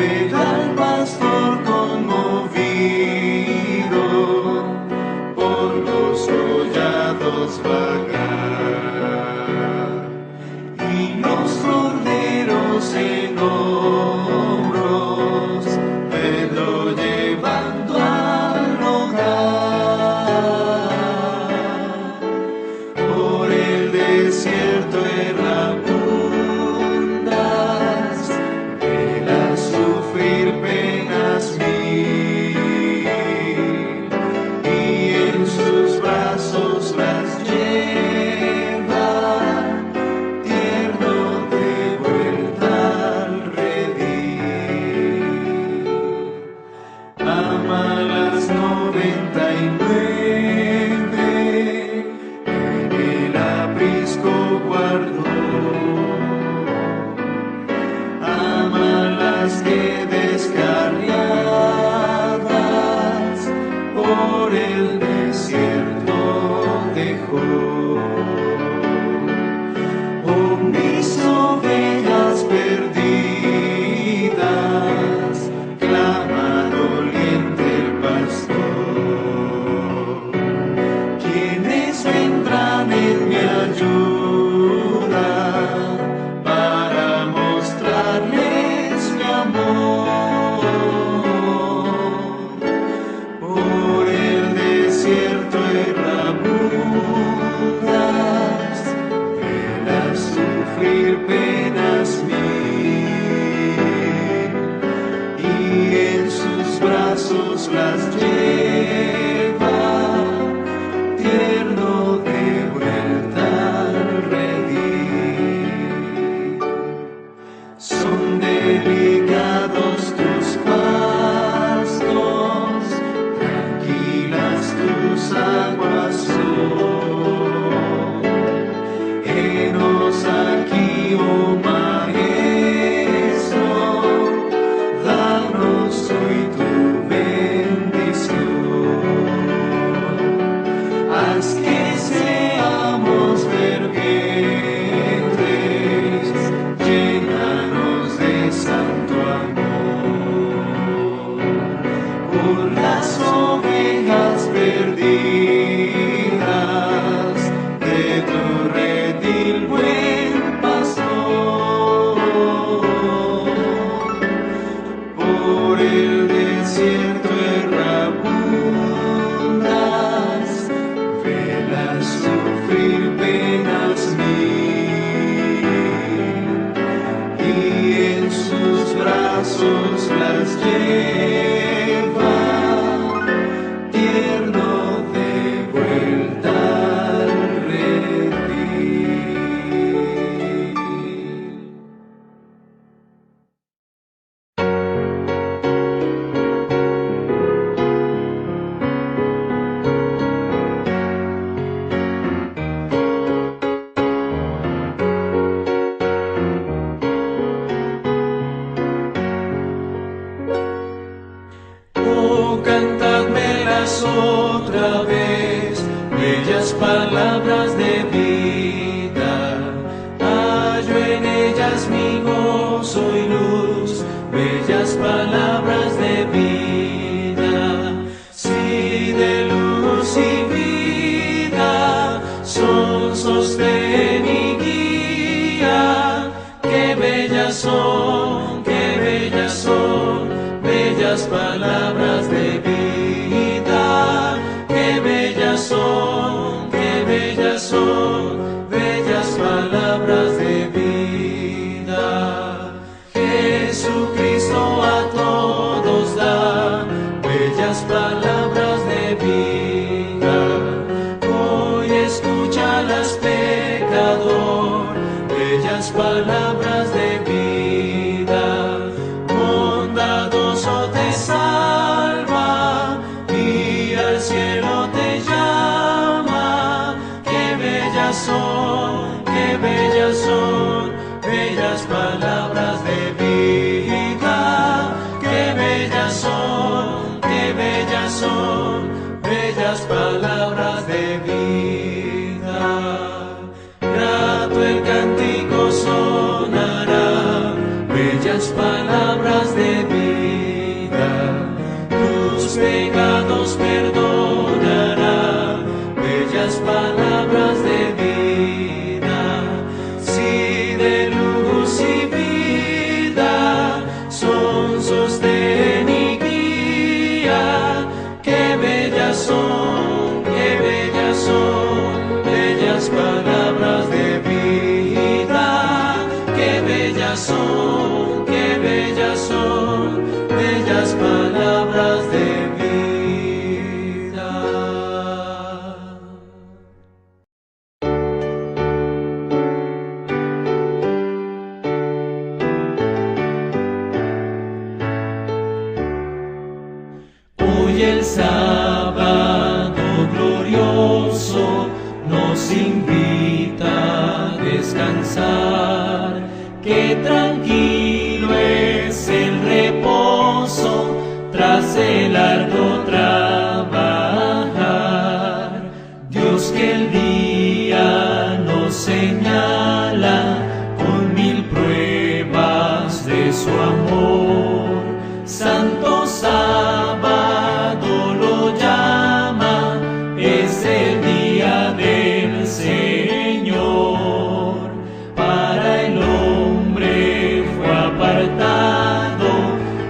Ved al pastor conmovido por los collados vagar, y los corderos en hombros, vedlo llevando al hogar. Por el desierto errabundas, vela sufrir penas mil, y en sus brazos las lleva, tierno de vuelta al redil. Ama las 99, en el aprisco guardó. Ama las que descarriadas por el desierto dejó. Oh, mis ovejas perdidas, clama doliente el pastor. ¿Quiénes vendrán en mi ayuda para mostrarles mi amor? Por el desierto errabundas, velas sufrir penas mil, y en sus brazos las lleva, tierno de vuelta al redil. Son delicados tus pastos, tranquilas tus aguas son. Henos aquí, oh Maestro, danos hoy tu bendición. Haz que seamos fervientes, llénanos de santo amor. Por las ovejas perdidas de tu redil, buen pastor. Por el desierto errabundas, velas sufrir penas mil, y en sus brazos las lleva, tierno de vuelta al redil. bellas palabras de vida, tus pecados perdonará, bellas palabras de vida, si de luz y vida son sostén y guía, qué bellas son, bellas palabras de vida, qué bellas son, bellas palabras de vida. Hoy el sábado glorioso nos invita a descansar, que tranquilo es el reposo tras el arduo trabajar. Dios que el día nos señala con 1000 pruebas de su amor, santo sábado lo llama, es el día del Señor. Para el hombre fue apartado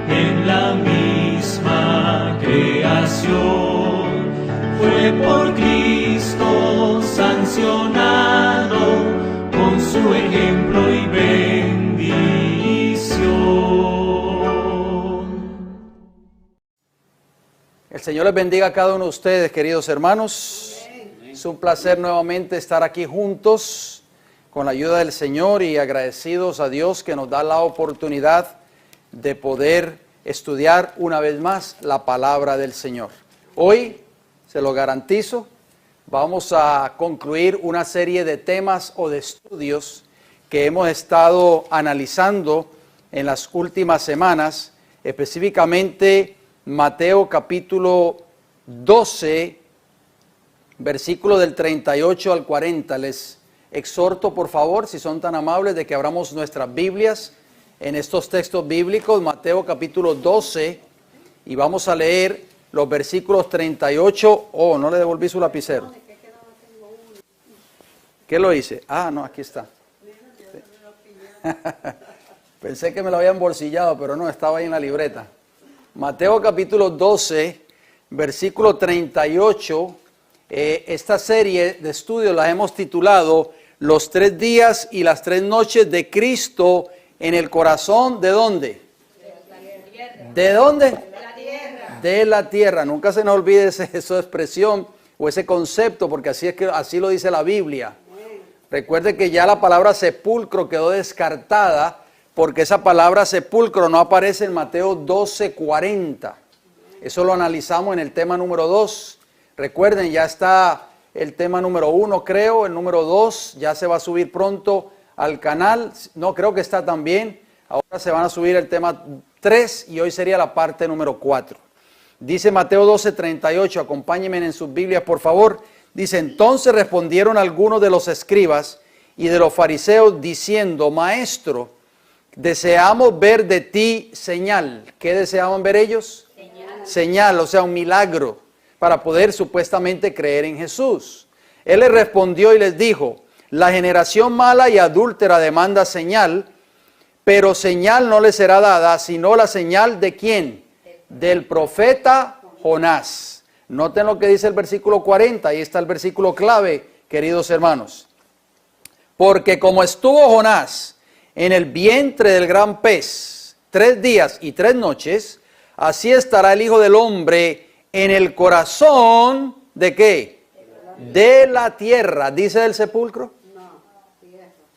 en la misma creación, fue por Cristo sancionado con su ejemplo y bendición. El Señor les bendiga a cada uno de ustedes, queridos hermanos. Es un placer nuevamente estar aquí juntos con la ayuda del Señor y agradecidos a Dios que nos da la oportunidad de poder estudiar una vez más la palabra del Señor. Hoy, se lo garantizo, vamos a concluir una serie de temas o de estudios que hemos estado analizando en las últimas semanas, específicamente Mateo capítulo 12, versículo del 38 al 40. Les exhorto, por favor, si son tan amables, de que abramos nuestras Biblias en estos textos bíblicos, Mateo capítulo 12, y vamos a leer los versículos 38. Oh, no le devolví su lapicero. ¿Qué lo hice? Ah, no, aquí está. Pensé que me lo había embolsillado, pero no, estaba ahí en la libreta. Mateo capítulo 12, versículo 38. Esta serie de estudios la hemos titulado Los 3 días y las 3 noches de Cristo en el corazón, ¿de dónde? ¿De dónde? De la tierra. Nunca se nos olvide esa expresión o ese concepto, porque así lo dice la Biblia. Recuerde que ya la palabra sepulcro quedó descartada, porque esa palabra sepulcro no aparece en Mateo 12:40. Eso lo analizamos en el tema número 2. Recuerden, ya está el tema número 1, creo, el número 2 ya se va a subir pronto al canal. No, creo que está también. Ahora se van a subir el tema 3 y hoy sería la parte número 4. Dice Mateo 12:38, acompáñenme en sus Biblias, por favor. Dice, entonces respondieron algunos de los escribas y de los fariseos diciendo, Maestro, deseamos ver de ti señal. ¿Qué deseaban ver ellos? Señal, o sea, un milagro, para poder supuestamente creer en Jesús. Él les respondió y les dijo, la generación mala y adúltera demanda señal, pero señal no le será dada, sino la señal de ¿quién? Del profeta Jonás. Noten lo que dice el versículo 40, ahí está el versículo clave, queridos hermanos. Porque como estuvo Jonás en el vientre del gran pez 3 días y 3 noches, así estará el Hijo del Hombre en el corazón, ¿de qué? De la tierra. ¿Dice del sepulcro?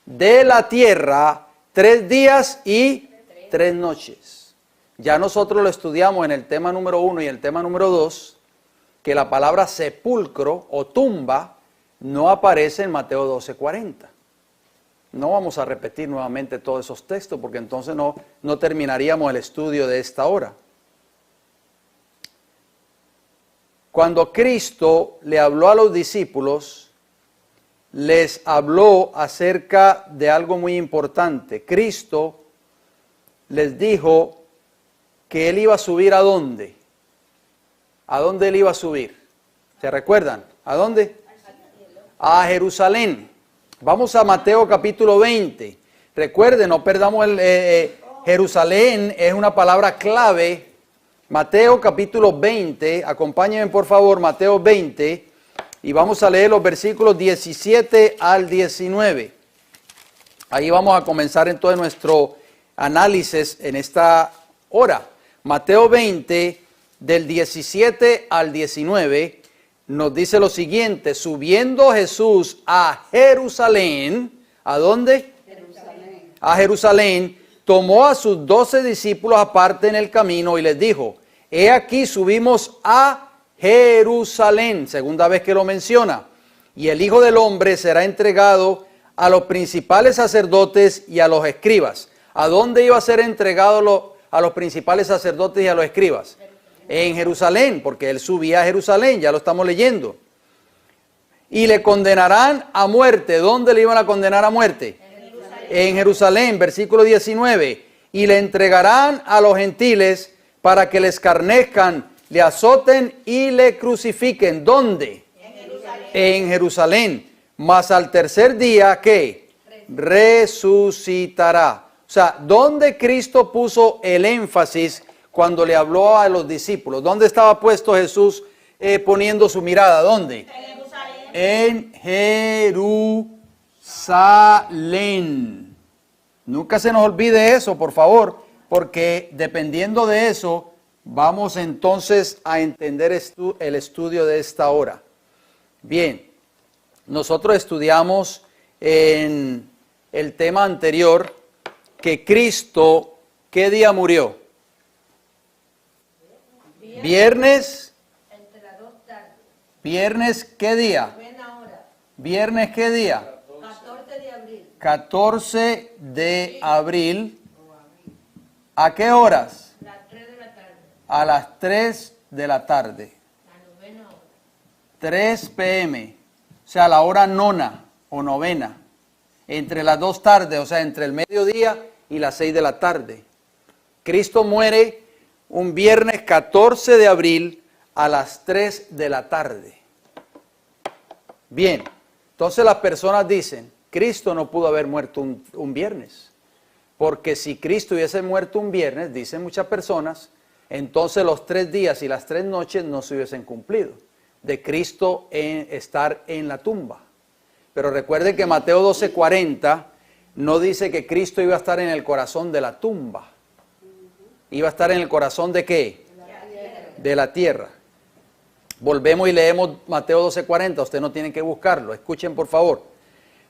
De la tierra, 3 días y 3 noches. Ya nosotros lo estudiamos en el tema número 1 y el tema número 2, que la palabra sepulcro o tumba no aparece en Mateo 12:40. No vamos a repetir nuevamente todos esos textos porque entonces no terminaríamos el estudio de esta hora. Cuando Cristo le habló a los discípulos, les habló acerca de algo muy importante. Cristo les dijo que él iba a subir ¿a dónde? ¿A dónde él iba a subir? ¿Se recuerdan? ¿A dónde? A Jerusalén. Vamos a Mateo capítulo 20. Recuerden, no perdamos Jerusalén es una palabra clave. Mateo capítulo 20, acompáñenme por favor, Mateo 20, y vamos a leer los versículos 17 al 19. Ahí vamos a comenzar entonces nuestro análisis en esta hora. Mateo 20, del 17 al 19, nos dice lo siguiente: subiendo Jesús a Jerusalén, ¿a dónde? Jerusalén. A Jerusalén, tomó a sus 12 discípulos aparte en el camino y les dijo: he aquí subimos a Jerusalén, segunda vez que lo menciona, y el Hijo del Hombre será entregado a los principales sacerdotes y a los escribas. ¿A dónde iba a ser entregado a los principales sacerdotes y a los escribas? En Jerusalén, porque él subía a Jerusalén, ya lo estamos leyendo. Y le condenarán a muerte. ¿Dónde le iban a condenar a muerte? En Jerusalén, versículo 19. Y le entregarán a los gentiles para que le escarnezcan, le azoten y le crucifiquen. ¿Dónde? En Jerusalén. En Jerusalén. Mas al tercer día, ¿qué? Resucitará. O sea, ¿dónde Cristo puso el énfasis cuando le habló a los discípulos? ¿Dónde estaba puesto Jesús poniendo su mirada? ¿Dónde? En Jerusalén. Nunca se nos olvide eso, por favor, porque dependiendo de eso, vamos entonces a entender el estudio de esta hora. Bien, nosotros estudiamos en el tema anterior que Cristo, ¿qué día murió? Viernes. Viernes, ¿qué día? Viernes, ¿qué día? 14 de abril. 14 de abril. ¿A qué horas? Las 3 de la tarde. A las 3 de la tarde. La novena hora. 3 p.m. O sea, la hora nona o novena. Entre las 2 tardes, o sea, entre el mediodía y las 6 de la tarde. Cristo muere un viernes 14 de abril a las 3 de la tarde. Bien, entonces las personas dicen, Cristo no pudo haber muerto un viernes. Porque si Cristo hubiese muerto un viernes, dicen muchas personas, entonces los 3 días y las 3 noches no se hubiesen cumplido de Cristo estar en la tumba. Pero recuerden que Mateo 12:40 no dice que Cristo iba a estar en el corazón de la tumba. Iba a estar en el corazón ¿de qué? De la tierra. Volvemos y leemos Mateo 12:40, ustedes no tienen que buscarlo, escuchen por favor.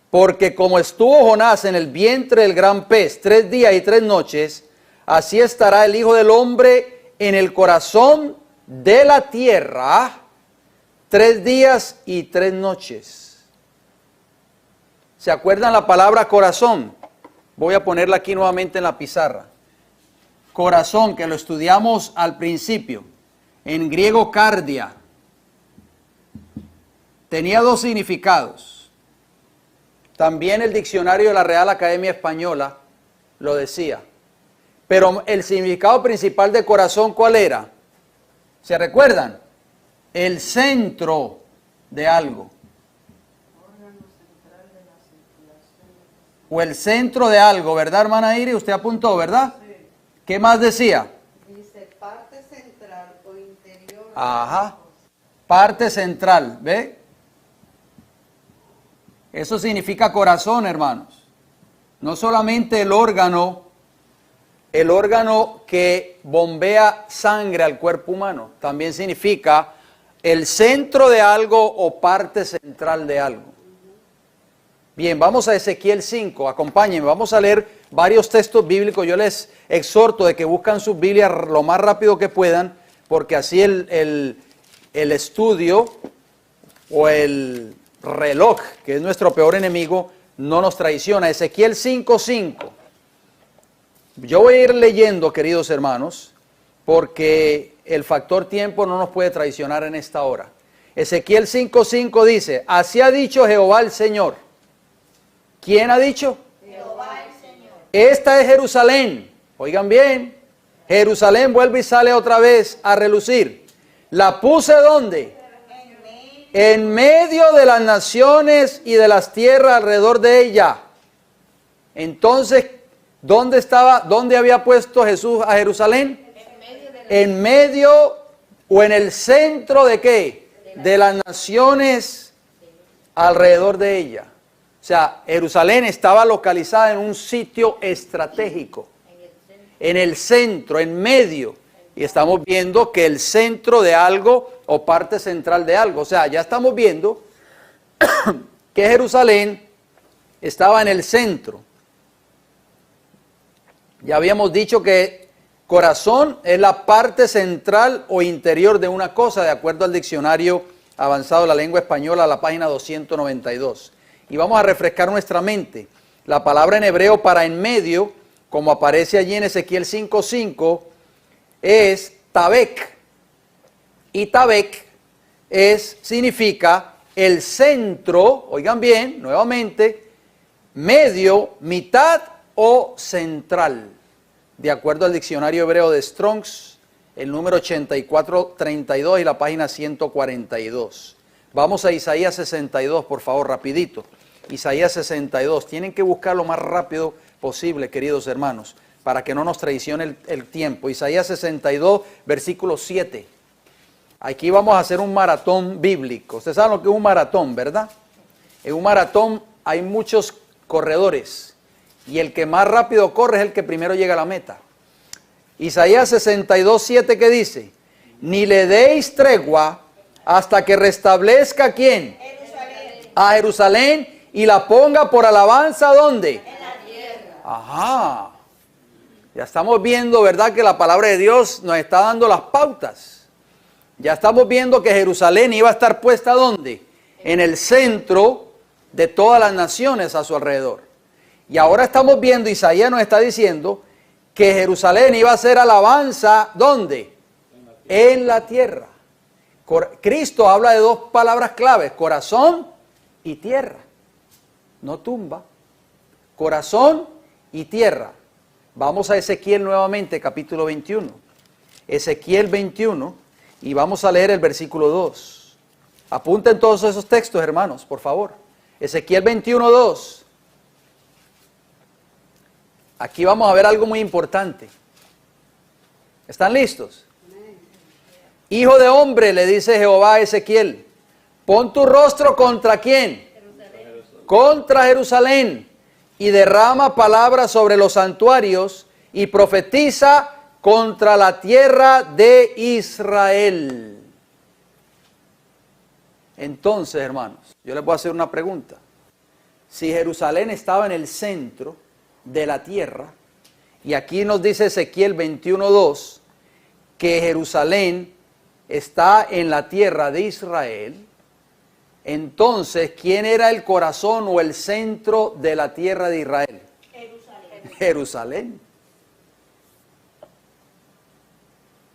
Porque como estuvo Jonás en el vientre del gran pez 3 días y 3 noches, así estará el Hijo del Hombre en el corazón de la tierra 3 días y 3 noches. ¿Se acuerdan la palabra corazón? Voy a ponerla aquí nuevamente en la pizarra. Corazón, que lo estudiamos al principio, en griego cardia, tenía 2 significados. También el diccionario de la Real Academia Española lo decía. Pero el significado principal de corazón, ¿cuál era? ¿Se recuerdan? El centro de algo. O el centro de algo, ¿verdad, hermana Iris? Usted apuntó, ¿verdad? Sí. ¿Qué más decía? Dice parte central o interior. Ajá. Parte central, ¿ve? Eso significa corazón, hermanos. No solamente el órgano que bombea sangre al cuerpo humano, también significa el centro de algo o parte central de algo. Bien, vamos a Ezequiel 5, acompáñenme, vamos a leer varios textos bíblicos. Yo les exhorto de que buscan sus Biblias lo más rápido que puedan, porque así el estudio o el reloj, que es nuestro peor enemigo, no nos traiciona. Ezequiel 5:5. Yo voy a ir leyendo, queridos hermanos, porque el factor tiempo no nos puede traicionar en esta hora. Ezequiel 5:5 dice, así ha dicho Jehová el Señor. ¿Quién ha dicho? Jehová el Señor. Esta es Jerusalén. Oigan bien, Jerusalén vuelve y sale otra vez a relucir. ¿La puse dónde? En medio de las naciones y de las tierras alrededor de ella. Entonces, ¿dónde estaba? ¿Dónde había puesto Jesús a Jerusalén? En medio o en el centro de ¿qué? De las naciones alrededor de ella. O sea, Jerusalén estaba localizada en un sitio estratégico. En el centro, en medio. Y estamos viendo que el centro de algo o parte central de algo. O sea, ya estamos viendo que Jerusalén estaba en el centro. Ya habíamos dicho que corazón es la parte central o interior de una cosa, de acuerdo al diccionario avanzado de la lengua española, a la página 292. Y vamos a refrescar nuestra mente. La palabra en hebreo para en medio, como aparece allí en Ezequiel 5:5, es tabek. Y tabek significa el centro, oigan bien, nuevamente, medio, mitad o central. De acuerdo al diccionario hebreo de Strong's, el número 8432 y la página 142. Vamos a Isaías 62, por favor, rapidito. Isaías 62. Tienen que buscar lo más rápido posible, queridos hermanos, para que no nos traicione el tiempo. Isaías 62, versículo 7. Aquí vamos a hacer un maratón bíblico. Ustedes saben lo que es un maratón, ¿verdad? En un maratón hay muchos corredores y el que más rápido corre es el que primero llega a la meta. Isaías 62, 7, ¿qué dice? Ni le deis tregua hasta que restablezca, ¿quién? Jerusalén. A Jerusalén, y la ponga por alabanza, ¿dónde? En la tierra. Ajá. Ya estamos viendo, ¿verdad?, que la palabra de Dios nos está dando las pautas. Ya estamos viendo que Jerusalén iba a estar puesta ¿dónde? En el centro de todas las naciones a su alrededor. Y ahora estamos viendo, Isaías nos está diciendo que Jerusalén iba a ser alabanza, ¿dónde? En la tierra. Cristo habla de dos palabras claves, corazón y tierra. No tumba. Corazón y tierra. Vamos a Ezequiel nuevamente, capítulo 21. Ezequiel 21, y vamos a leer el versículo 2. Apunten todos esos textos, hermanos, por favor. Ezequiel 21, 2. Aquí vamos a ver algo muy importante. ¿Están listos? Hijo de hombre, le dice Jehová a Ezequiel, pon tu rostro contra ¿quién? Contra Jerusalén, y derrama palabras sobre los santuarios y profetiza contra la tierra de Israel. Entonces, hermanos, yo les voy a hacer una pregunta. Si Jerusalén estaba en el centro de la tierra, y aquí nos dice Ezequiel 21:2 que Jerusalén está en la tierra de Israel, entonces, ¿quién era el corazón o el centro de la tierra de Israel? Jerusalén. Jerusalén.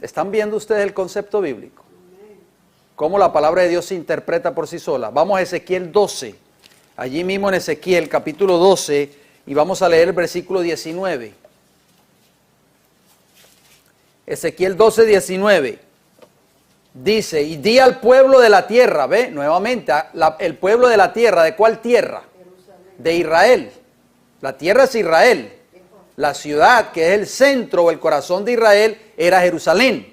¿Están viendo ustedes el concepto bíblico? Cómo la palabra de Dios se interpreta por sí sola. Vamos a Ezequiel 12. Allí mismo en Ezequiel capítulo 12 y vamos a leer el versículo 19. Ezequiel 12, 19. Dice, y di al pueblo de la tierra, ve, nuevamente, el pueblo de la tierra, ¿de cuál tierra? De Israel. La tierra es Israel. La ciudad, que es el centro o el corazón de Israel, era Jerusalén.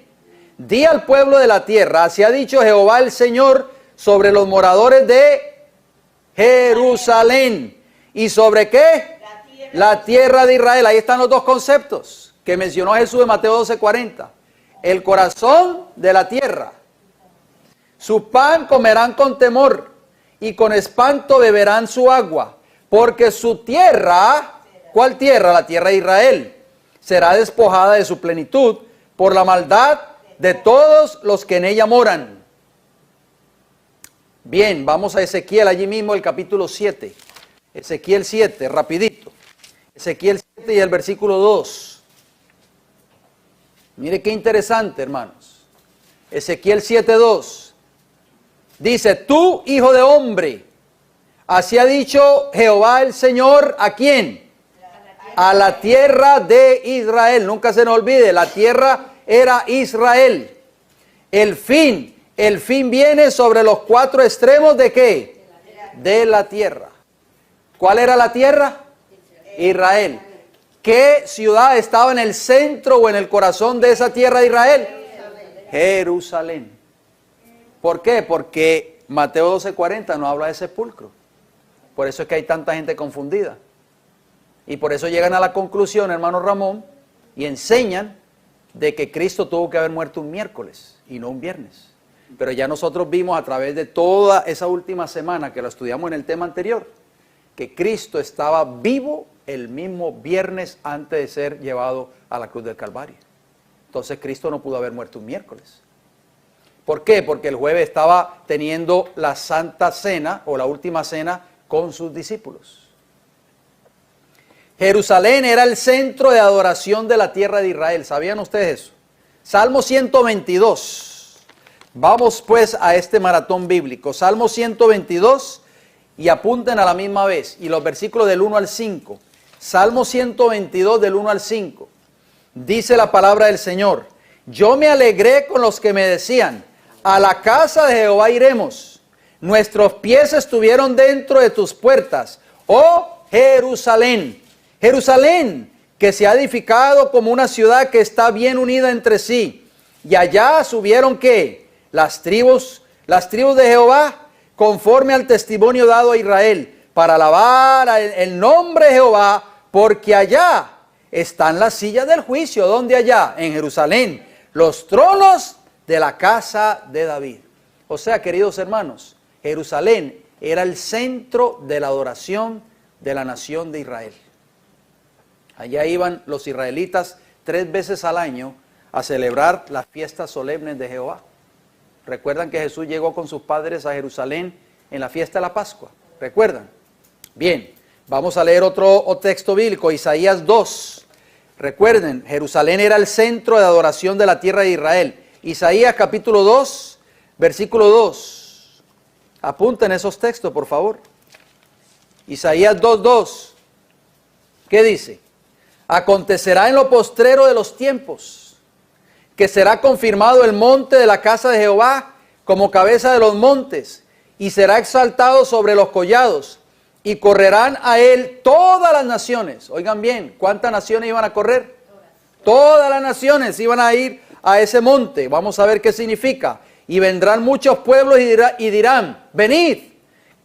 Di al pueblo de la tierra, así ha dicho Jehová el Señor, sobre los moradores de Jerusalén. ¿Y sobre qué? La tierra de Israel. Ahí están los dos conceptos que mencionó Jesús en Mateo 12:40. El corazón de la tierra. Su pan comerán con temor y con espanto beberán su agua, porque su tierra, ¿cuál tierra? La tierra de Israel, será despojada de su plenitud por la maldad de todos los que en ella moran. Bien, vamos a Ezequiel, allí mismo el capítulo 7. Ezequiel 7, rapidito. Ezequiel 7 y el versículo 2. Mire qué interesante, hermanos. Ezequiel 7:2. Dice, tú, hijo de hombre, así ha dicho Jehová el Señor, ¿a quién? a la tierra de Israel. Nunca se nos olvide, la tierra era Israel. El fin viene sobre los cuatro extremos ¿de qué? De la tierra. ¿Cuál era la tierra? Israel. ¿Qué ciudad estaba en el centro o en el corazón de esa tierra de Israel? Jerusalén. ¿Por qué? Porque Mateo 12:40 no habla de sepulcro. Por eso es que hay tanta gente confundida. Y por eso llegan a la conclusión, hermano Ramón, y enseñan de que Cristo tuvo que haber muerto un miércoles y no un viernes. Pero ya nosotros vimos a través de toda esa última semana que lo estudiamos en el tema anterior, que Cristo estaba vivo el mismo viernes antes de ser llevado a la cruz del Calvario. Entonces Cristo no pudo haber muerto un miércoles. ¿Por qué? Porque el jueves estaba teniendo la Santa Cena o la última cena con sus discípulos. Jerusalén era el centro de adoración de la tierra de Israel. ¿Sabían ustedes eso? Salmo 122. Vamos pues a este maratón bíblico. Salmo 122 y apunten a la misma vez. Y los versículos del 1 al 5. Salmo 122 del 1 al 5. Dice la palabra del Señor. Yo me alegré con los que me decían, a la casa de Jehová iremos. Nuestros pies estuvieron dentro de tus puertas, oh Jerusalén. Jerusalén, que se ha edificado como una ciudad que está bien unida entre sí. Y allá subieron ¿qué? Las tribus de Jehová, conforme al testimonio dado a Israel, para alabar el nombre de Jehová, porque allá están las sillas del juicio. ¿Dónde allá? En Jerusalén. Los tronos de la casa de David. O sea, queridos hermanos, Jerusalén era el centro de la adoración de la nación de Israel. Allá iban los israelitas 3 veces al año a celebrar las fiestas solemnes de Jehová. ¿Recuerdan que Jesús llegó con sus padres a Jerusalén en la fiesta de la Pascua? ¿Recuerdan? Bien, vamos a leer otro texto bíblico, Isaías 2. Recuerden, Jerusalén era el centro de adoración de la tierra de Israel. Isaías capítulo 2, versículo 2. Apunten esos textos, por favor. Isaías 2:2. ¿Qué dice? Acontecerá en lo postrero de los tiempos, que será confirmado el monte de la casa de Jehová como cabeza de los montes, y será exaltado sobre los collados, y correrán a él todas las naciones. Oigan bien, ¿cuántas naciones iban a correr? Todas las naciones iban a ir a ese monte. Vamos a ver qué significa. Y vendrán muchos pueblos y dirán, venid,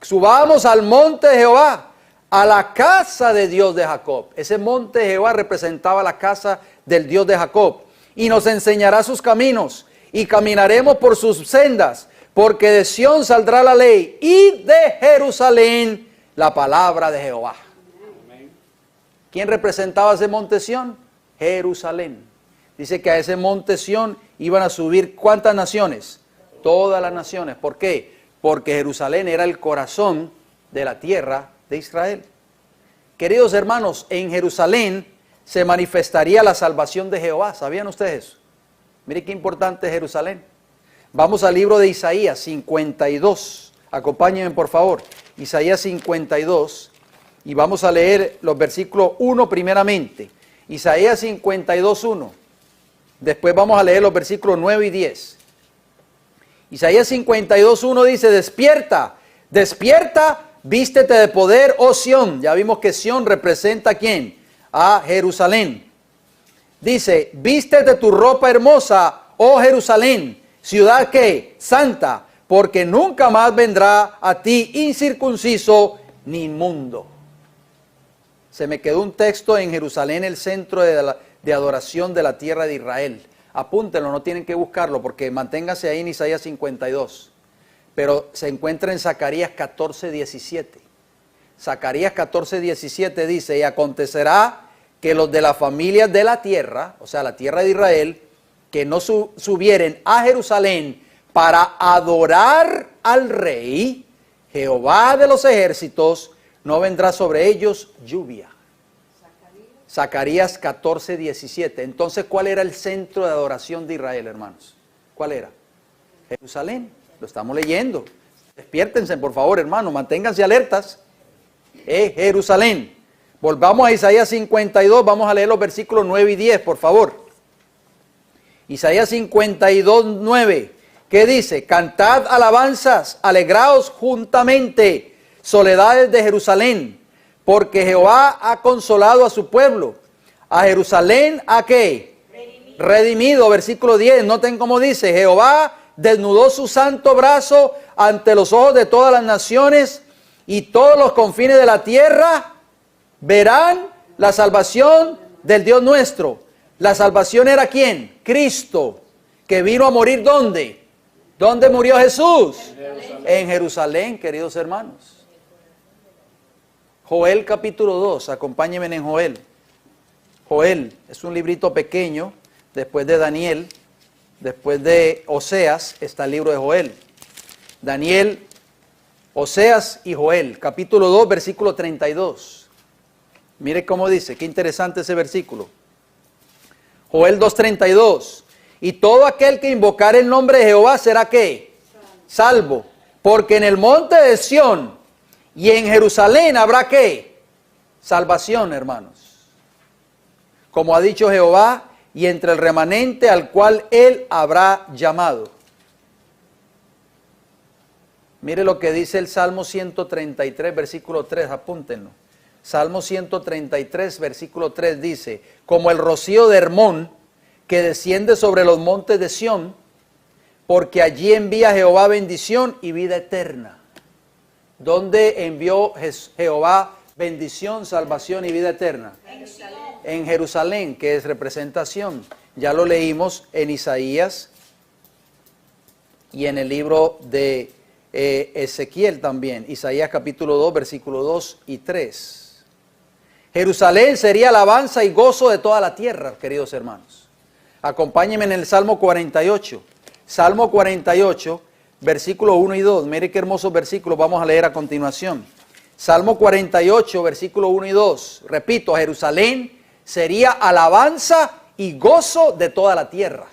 subamos al monte de Jehová, a la casa de Dios de Jacob. Ese monte de Jehová representaba la casa del Dios de Jacob. Y nos enseñará sus caminos, y caminaremos por sus sendas, porque de Sión saldrá la ley, y de Jerusalén la palabra de Jehová. ¿Quién representaba ese monte Sión? Jerusalén. Dice que a ese monte Sión iban a subir ¿cuántas naciones? Todas las naciones. ¿Por qué? Porque Jerusalén era el corazón de la tierra de Israel. Queridos hermanos, en Jerusalén se manifestaría la salvación de Jehová. ¿Sabían ustedes eso? Mire qué importante es Jerusalén. Vamos al libro de Isaías 52. Acompáñenme por favor. Isaías 52. Y vamos a leer los versículos 1 primeramente. Isaías 52, 1. Después vamos a leer los versículos 9 y 10. Isaías 52, 1 dice, despierta, despierta, vístete de poder, oh Sión. Ya vimos que Sión representa ¿a quién? A Jerusalén. Dice, vístete tu ropa hermosa, oh Jerusalén, ciudad que santa, porque nunca más vendrá a ti incircunciso ni inmundo. Se me quedó un texto en Jerusalén, el centro de adoración de la tierra de Israel. Apúntenlo, no tienen que buscarlo, porque manténganse ahí en Isaías 52. Pero se encuentra en Zacarías 14, 17. Zacarías 14, 17 dice, y acontecerá que los de las familias de la tierra, o sea, la tierra de Israel, que no subieren a Jerusalén para adorar al rey, Jehová de los ejércitos, no vendrá sobre ellos lluvia. Zacarías 14, 17. Entonces, ¿cuál era el centro de adoración de Israel, hermanos? ¿Cuál era? Jerusalén. Lo estamos leyendo. Despiértense, por favor, hermanos. Manténganse alertas. Jerusalén. Volvamos a Isaías 52, vamos a leer los versículos 9 y 10, por favor. Isaías 52, 9, ¿qué dice? Cantad alabanzas, alegraos juntamente, soledades de Jerusalén, porque Jehová ha consolado a su pueblo. A Jerusalén, ¿a qué? Redimido, versículo 10, noten cómo dice, Jehová desnudó su santo brazo ante los ojos de todas las naciones, y todos los confines de la tierra verán la salvación del Dios nuestro. La salvación era ¿quién? Cristo, que vino a morir ¿dónde? ¿Dónde murió Jesús? En Jerusalén, queridos hermanos. Joel capítulo 2, acompáñenme en Joel. Joel es un librito pequeño, después de Daniel, después de Oseas, está el libro de Joel. Daniel, Oseas y Joel, capítulo 2, versículo 32. Mire cómo dice, qué interesante ese versículo. Joel 2:32. Y todo aquel que invocare el nombre de Jehová será ¿qué? Salvo. Porque en el monte de Sión y en Jerusalén habrá ¿qué? Salvación, hermanos. Como ha dicho Jehová, y entre el remanente al cual él habrá llamado. Mire lo que dice el Salmo 133, versículo 3, apúntenlo. Salmo 133, versículo 3 dice, como el rocío de Hermón, que desciende sobre los montes de Sión, porque allí envía Jehová bendición y vida eterna. ¿Dónde envió Jehová bendición, salvación y vida eterna? En Jerusalén, que es representación. Ya lo leímos en Isaías y en el libro de Ezequiel también. Isaías capítulo 2, versículo 2 y 3. Jerusalén sería alabanza y gozo de toda la tierra, queridos hermanos. Acompáñenme en el Salmo 48. Salmo 48, versículos 1 y 2. Mire qué hermosos versículos vamos a leer a continuación. Salmo 48, versículos 1 y 2. Repito, Jerusalén sería alabanza y gozo de toda la tierra.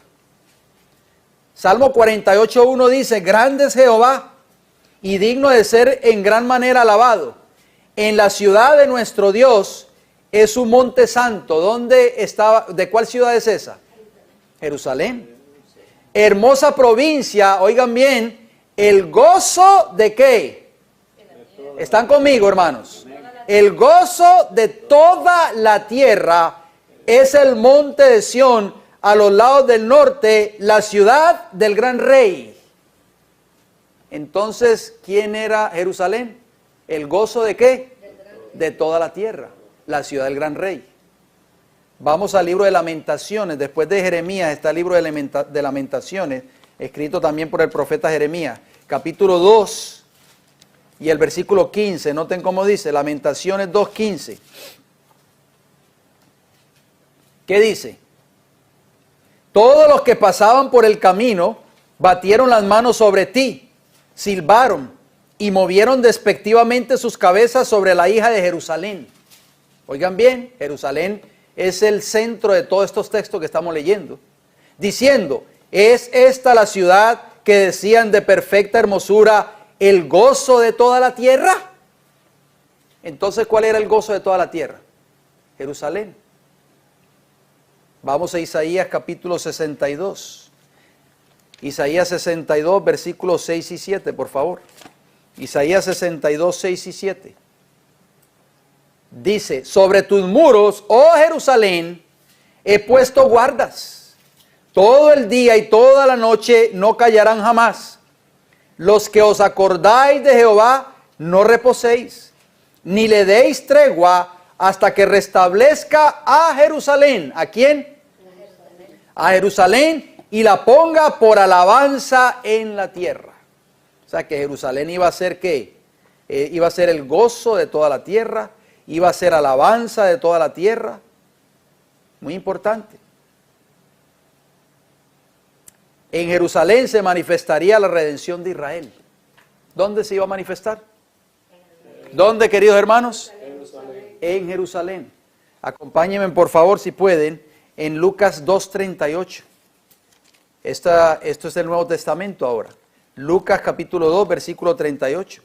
Salmo 48, 1 dice, grande es Jehová y digno de ser en gran manera alabado. En la ciudad de nuestro Dios es un monte santo. ¿Dónde estaba? ¿De cuál ciudad es esa? Jerusalén. Hermosa provincia, oigan bien, el gozo de ¿qué? ¿Están conmigo, hermanos? El gozo de toda la tierra es el monte de Sión, a los lados del norte, la ciudad del gran rey. Entonces, ¿quién era Jerusalén? ¿El gozo de qué? De toda la tierra, la ciudad del gran rey. Vamos al libro de Lamentaciones. Después de Jeremías está el libro de Lamentaciones, escrito también por el profeta Jeremías, capítulo 2 y el versículo 15. Noten cómo dice, Lamentaciones 2:15. ¿Qué dice? Todos los que pasaban por el camino batieron las manos sobre ti, silbaron y movieron despectivamente sus cabezas sobre la hija de Jerusalén. Oigan bien, Jerusalén es el centro de todos estos textos que estamos leyendo. Diciendo, ¿es esta la ciudad que decían de perfecta hermosura, el gozo de toda la tierra? Entonces, ¿cuál era el gozo de toda la tierra? Jerusalén. Vamos a Isaías capítulo 62. Isaías 62, versículos 6 y 7, por favor. Isaías 62, 6 y 7. Dice, sobre tus muros, oh Jerusalén, he puesto guardas. Todo el día y toda la noche no callarán jamás. Los que os acordáis de Jehová, no reposéis, ni le deis tregua hasta que restablezca a Jerusalén. ¿A quién? A Jerusalén, y la ponga por alabanza en la tierra. O sea que Jerusalén iba a ser ¿qué? Iba a ser el gozo de toda la tierra, iba a ser alabanza de toda la tierra. Muy importante. En Jerusalén se manifestaría la redención de Israel. ¿Dónde se iba a manifestar? ¿Dónde, queridos hermanos? En Jerusalén. Acompáñenme, por favor, si pueden, en Lucas 2:38. Esto es el Nuevo Testamento ahora. Lucas capítulo 2, versículo 38.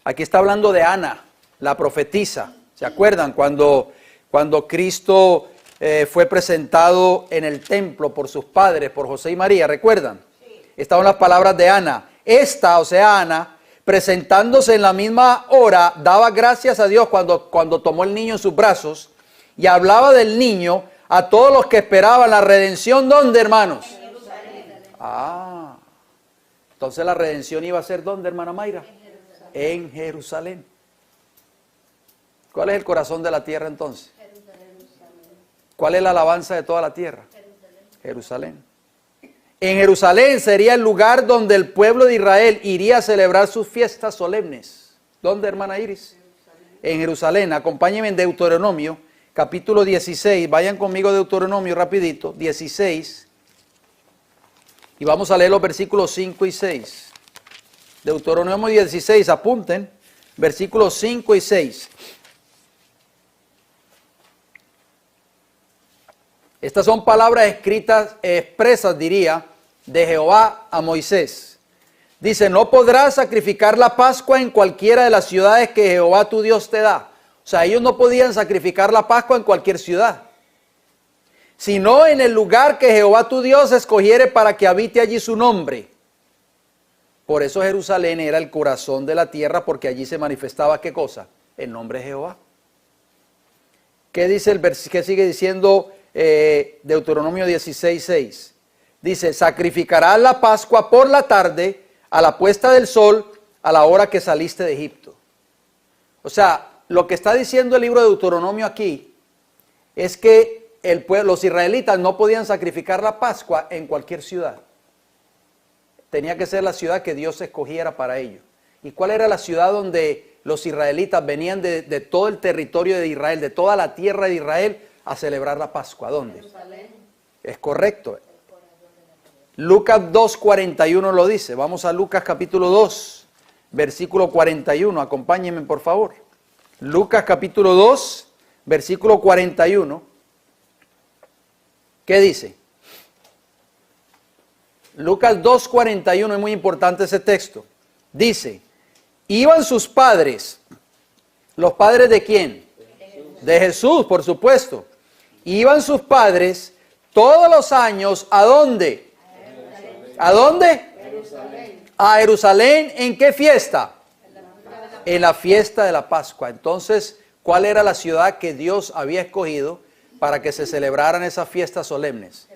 Aquí está hablando de Ana, la profetisa. ¿Se acuerdan? Cuando Cristo fue presentado en el templo por sus padres, por José y María, ¿recuerdan? Sí. Estaban las palabras de Ana. Esta, o sea, Ana, presentándose en la misma hora, daba gracias a Dios cuando tomó el niño en sus brazos y hablaba del niño a todos los que esperaban la redención. ¿Dónde, hermanos? En Jerusalén. Ah, entonces la redención iba a ser ¿dónde, hermana Mayra? En Jerusalén. ¿Cuál es el corazón de la tierra entonces? ¿Cuál es la alabanza de toda la tierra? Jerusalén. En Jerusalén sería el lugar donde el pueblo de Israel iría a celebrar sus fiestas solemnes. ¿Dónde, hermana Iris? En Jerusalén. Acompáñenme en Deuteronomio, capítulo 16. Vayan conmigo a Deuteronomio rapidito, 16. Y vamos a leer los versículos 5 y 6. Deuteronomio 16, apunten, versículos 5 y 6. Estas son palabras escritas, expresas, diría, de Jehová a Moisés. Dice, no podrás sacrificar la Pascua en cualquiera de las ciudades que Jehová tu Dios te da. O sea, ellos no podían sacrificar la Pascua en cualquier ciudad, sino en el lugar que Jehová tu Dios escogiere para que habite allí su nombre. Por eso Jerusalén era el corazón de la tierra, porque allí se manifestaba, ¿qué cosa? El nombre de Jehová. ¿Qué dice qué sigue diciendo Deuteronomio 16, 6? Dice, sacrificarás la Pascua por la tarde, a la puesta del sol, a la hora que saliste de Egipto. O sea, lo que está diciendo el libro de Deuteronomio aquí es que los israelitas no podían sacrificar la Pascua en cualquier ciudad. Tenía que ser la ciudad que Dios escogiera para ellos. ¿Y cuál era la ciudad donde los israelitas venían de todo el territorio de Israel, de toda la tierra de Israel, a celebrar la Pascua? ¿Dónde? Jerusalén. Es correcto. Lucas 2:41 lo dice. Vamos a Lucas capítulo 2, versículo 41. Acompáñenme, por favor. Lucas capítulo 2, versículo 41. ¿Qué dice? Lucas 2:41, es muy importante ese texto. Dice, iban sus padres. ¿Los padres de quién? De Jesús, por supuesto. Iban sus padres todos los años, ¿a dónde? ¿A dónde? Jerusalén. A Jerusalén, ¿en qué fiesta? En la fiesta de la Pascua. Entonces, ¿cuál era la ciudad que Dios había escogido para que se celebraran esas fiestas solemnes?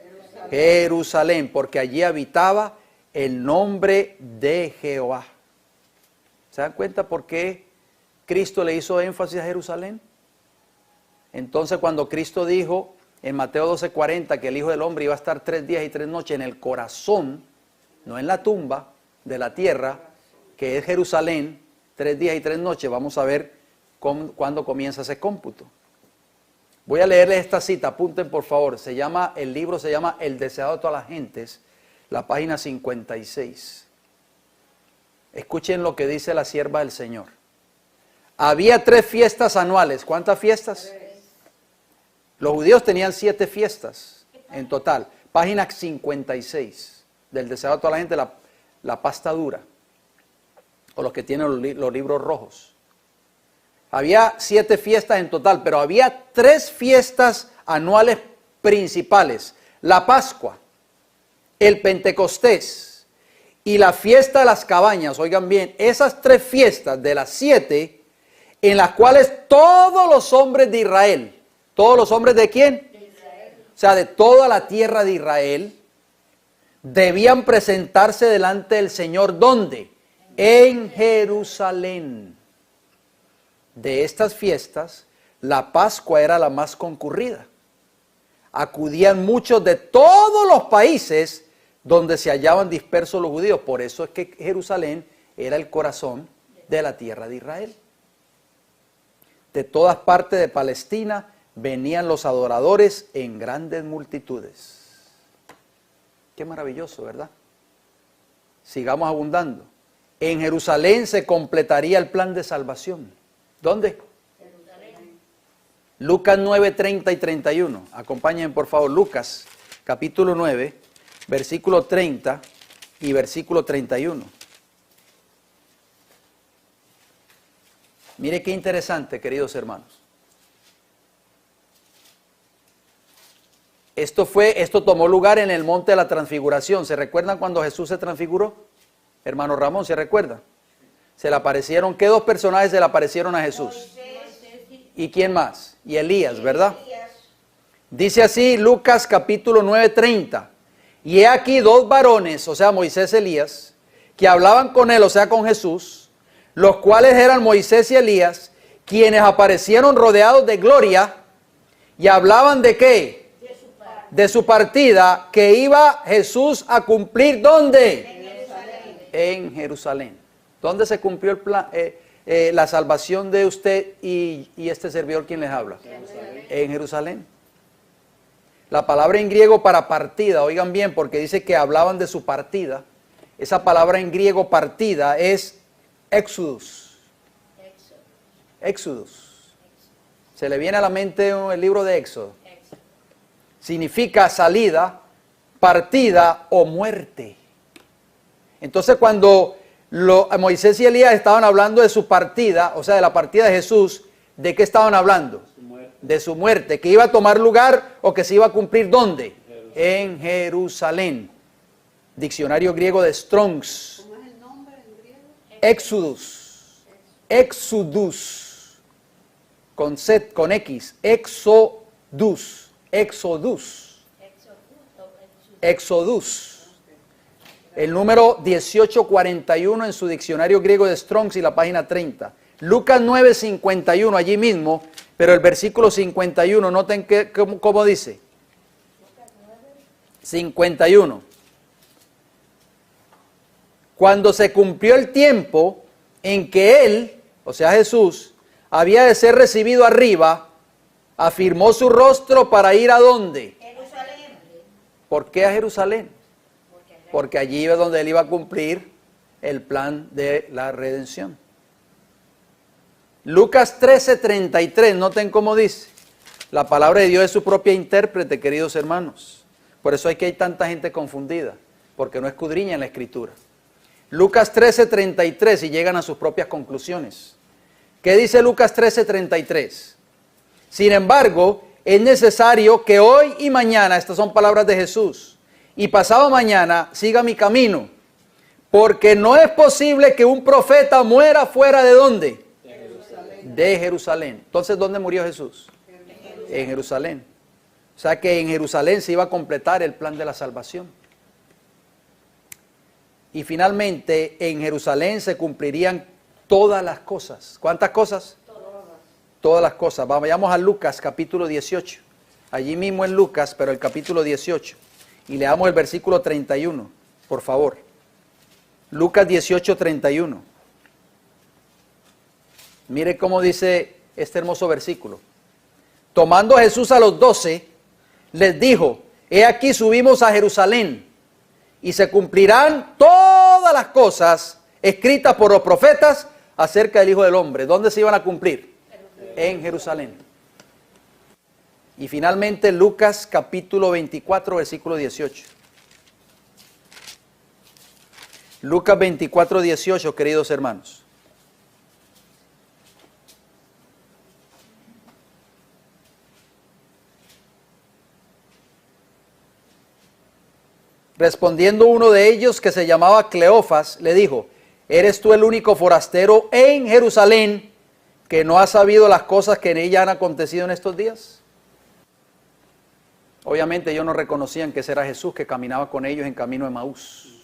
Jerusalén, porque allí habitaba el nombre de Jehová. ¿Se dan cuenta por qué Cristo le hizo énfasis a Jerusalén? Entonces, cuando Cristo dijo en Mateo 12:40 que el Hijo del Hombre iba a estar 3 días y 3 noches en el corazón, no en la tumba de la tierra, que es Jerusalén, 3 días y 3 noches, vamos a ver cuándo comienza ese cómputo. Voy a leerles esta cita, apunten por favor. El libro se llama El deseado de todas las gentes, la página 56. Escuchen lo que dice la sierva del Señor. Había 3 fiestas anuales. ¿Cuántas fiestas? 3. Los judíos tenían 7 fiestas en total. Página 56 del deseado de toda la gente, la pasta dura, o los que tienen los libros rojos. Había 7 fiestas en total, pero había 3 fiestas anuales principales. La Pascua, el Pentecostés y la fiesta de las cabañas. Oigan bien, esas 3 fiestas de las 7, en las cuales todos los hombres de Israel, ¿todos los hombres de quién? De Israel. O sea, de toda la tierra de Israel, debían presentarse delante del Señor. ¿Dónde? En Jerusalén. De estas fiestas, la Pascua era la más concurrida. Acudían muchos de todos los países donde se hallaban dispersos los judíos. Por eso es que Jerusalén era el corazón de la tierra de Israel. De todas partes de Palestina venían los adoradores en grandes multitudes. Qué maravilloso, ¿verdad? Sigamos abundando. En Jerusalén se completaría el plan de salvación. ¿Dónde? Jerusalén. Lucas 9, 30 y 31. Acompáñenme por favor. Lucas capítulo 9, versículo 30 y versículo 31. Mire qué interesante, queridos hermanos. Esto tomó lugar en el monte de la transfiguración. ¿Se recuerdan cuando Jesús se transfiguró? Hermano Ramón, ¿se recuerda? Se le aparecieron, ¿qué dos personajes se le aparecieron a Jesús? ¿Y quién más? Y Elías, ¿verdad? Dice así Lucas capítulo 9:30. Y he aquí dos varones, o sea Moisés y Elías, que hablaban con él, o sea con Jesús, los cuales eran Moisés y Elías, quienes aparecieron rodeados de gloria y hablaban de ¿qué? De su partida que iba Jesús a cumplir, ¿dónde? En Jerusalén. ¿Dónde se cumplió el plan, la salvación de usted y este servidor quien les habla? En Jerusalén. La palabra en griego para partida, oigan bien, porque dice que hablaban de su partida. Esa palabra en griego partida es Éxodus. Éxodus. ¿Se le viene a la mente el libro de Éxodo? Significa salida, partida o muerte. Entonces cuando Moisés y Elías estaban hablando de su partida, o sea de la partida de Jesús, ¿de qué estaban hablando? De su muerte, que iba a tomar lugar o que se iba a cumplir ¿dónde? En Jerusalén. Diccionario griego de Strongs. ¿Cómo es el nombre en griego? Éxodus. Éxodus. Con Z, con X. Éxodus. Éxodus. Éxodus. El número 1841 en su diccionario griego de Strongs y la página 30. Lucas 9:51 allí mismo, pero el versículo 51, noten cómo dice. 51. Cuando se cumplió el tiempo en que él, o sea Jesús, había de ser recibido arriba, afirmó su rostro para ir ¿a dónde? Jerusalén. ¿Por qué a Jerusalén? Porque allí es donde él iba a cumplir el plan de la redención. Lucas 13:33, noten cómo dice. La palabra de Dios es su propia intérprete, queridos hermanos. Por eso hay tanta gente confundida, porque no escudriña en la Escritura. Lucas 13:33 y llegan a sus propias conclusiones. ¿Qué dice Lucas 13:33? Sin embargo, es necesario que hoy y mañana, estas son palabras de Jesús, y pasado mañana siga mi camino, porque no es posible que un profeta muera fuera de ¿dónde? De Jerusalén. Entonces, ¿dónde murió Jesús? En Jerusalén. O sea que en Jerusalén se iba a completar el plan de la salvación. Y finalmente, en Jerusalén se cumplirían todas las cosas. ¿Cuántas cosas? Todas las cosas. Vayamos a Lucas capítulo 18. Allí mismo en Lucas, pero el capítulo 18. Y leamos el versículo 31, por favor. Lucas 18:31. Mire cómo dice este hermoso versículo. Tomando Jesús a los 12, les dijo, he aquí subimos a Jerusalén, y se cumplirán todas las cosas escritas por los profetas acerca del Hijo del Hombre. ¿Dónde se iban a cumplir? En Jerusalén. Y finalmente Lucas capítulo 24, versículo 18. Lucas 24, 18, queridos hermanos. Respondiendo uno de ellos, que se llamaba Cleofas, le dijo, ¿eres tú el único forastero en Jerusalén que no ha sabido las cosas que en ella han acontecido en estos días? Obviamente ellos no reconocían que ese era Jesús que caminaba con ellos en camino de Emaús.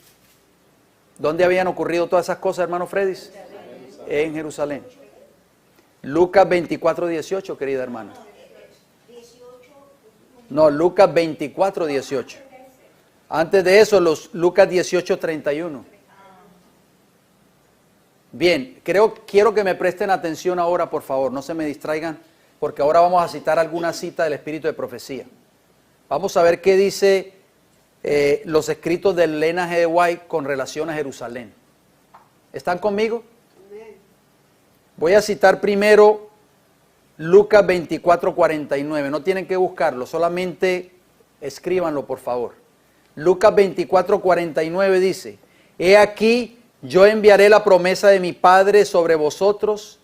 ¿Dónde habían ocurrido todas esas cosas, hermano Freddy? En Jerusalén. Lucas 24, 18, querida hermana. No, Lucas 24, 18. Antes de eso, Lucas 18, 31. Bien, quiero que me presten atención ahora, por favor, no se me distraigan, porque ahora vamos a citar alguna cita del Espíritu de Profecía. Vamos a ver qué dice los escritos del Elena G. White con relación a Jerusalén. ¿Están conmigo? Voy a citar primero Lucas 24, 49. No tienen que buscarlo, solamente escríbanlo, por favor. Lucas 24, 49 dice, he aquí, yo enviaré la promesa de mi Padre sobre vosotros,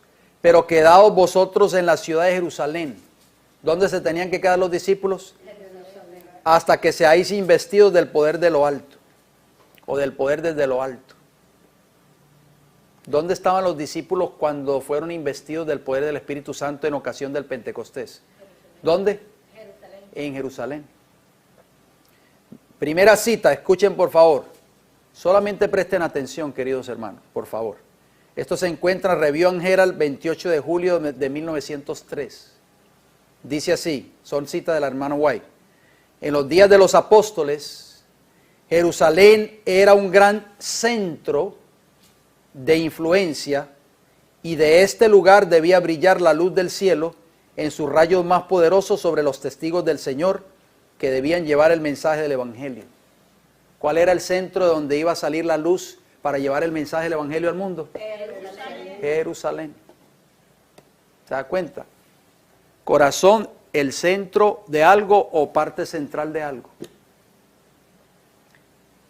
pero quedaos vosotros en la ciudad de Jerusalén. ¿Dónde se tenían que quedar los discípulos? Hasta que seáis investidos del poder de lo alto, o del poder desde lo alto. ¿Dónde estaban los discípulos cuando fueron investidos del poder del Espíritu Santo en ocasión del Pentecostés? ¿Dónde? Jerusalén. En Jerusalén. Primera cita, escuchen por favor. Solamente presten atención, queridos hermanos, por favor. Esto se encuentra en Review and Herald, 28 de julio de 1903. Dice así, son citas de la hermana White. En los días de los apóstoles, Jerusalén era un gran centro de influencia y de este lugar debía brillar la luz del cielo en sus rayos más poderosos sobre los testigos del Señor que debían llevar el mensaje del Evangelio. ¿Cuál era el centro de donde iba a salir la luz para llevar el mensaje del Evangelio al mundo? Jerusalén. Jerusalén. ¿Se da cuenta? Corazón, el centro de algo o parte central de algo.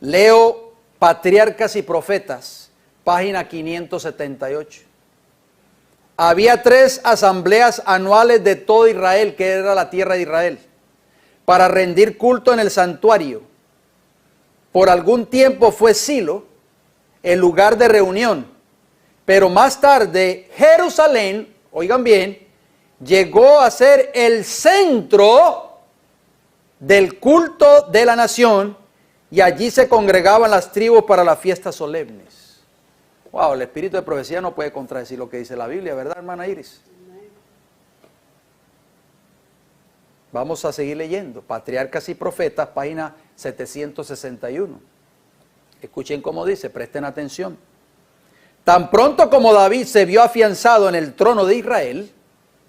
Leo Patriarcas y Profetas, página 578. Había 3 asambleas anuales de todo Israel, que era la tierra de Israel, para rendir culto en el santuario. Por algún tiempo fue Silo el lugar de reunión, pero más tarde Jerusalén, oigan bien, llegó a ser el centro del culto de la nación y allí se congregaban las tribus para las fiestas solemnes. Wow, el espíritu de profecía no puede contradecir lo que dice la Biblia, ¿verdad, hermana Iris? Vamos a seguir leyendo. Patriarcas y Profetas, página 761. Escuchen cómo dice, presten atención. Tan pronto como David se vio afianzado en el trono de Israel,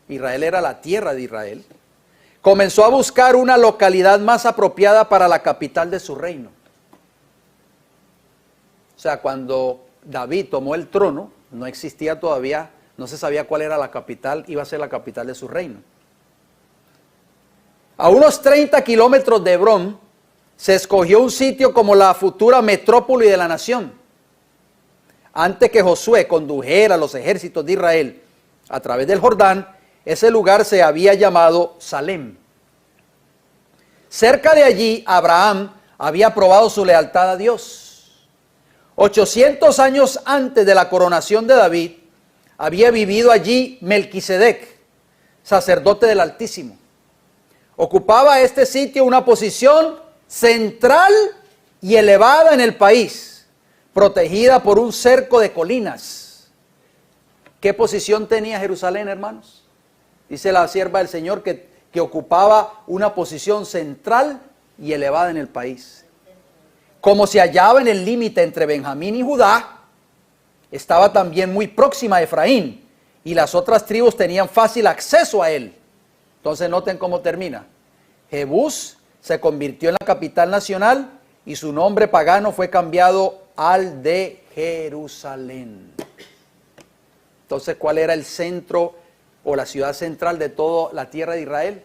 Israel era la tierra de Israel, comenzó a buscar una localidad más apropiada para la capital de su reino. O sea, cuando David tomó el trono, no existía todavía, no se sabía cuál era la capital, iba a ser la capital de su reino. A unos 30 kilómetros de Hebrón, se escogió un sitio como la futura metrópoli de la nación. Antes que Josué condujera los ejércitos de Israel a través del Jordán, ese lugar se había llamado Salem. Cerca de allí, Abraham había probado su lealtad a Dios. 800 años antes de la coronación de David, había vivido allí Melquisedec, sacerdote del Altísimo. Ocupaba este sitio una posición central y elevada en el país, protegida por un cerco de colinas. ¿Qué posición tenía Jerusalén, hermanos? Dice la sierva del Señor que ocupaba una posición central y elevada en el país. Como se hallaba en el límite entre Benjamín y Judá, estaba también muy próxima a Efraín, y las otras tribus tenían fácil acceso a él. Entonces noten cómo termina. Jebús se convirtió en la capital nacional y su nombre pagano fue cambiado al de Jerusalén. Entonces, ¿cuál era el centro o la ciudad central de toda la tierra de Israel?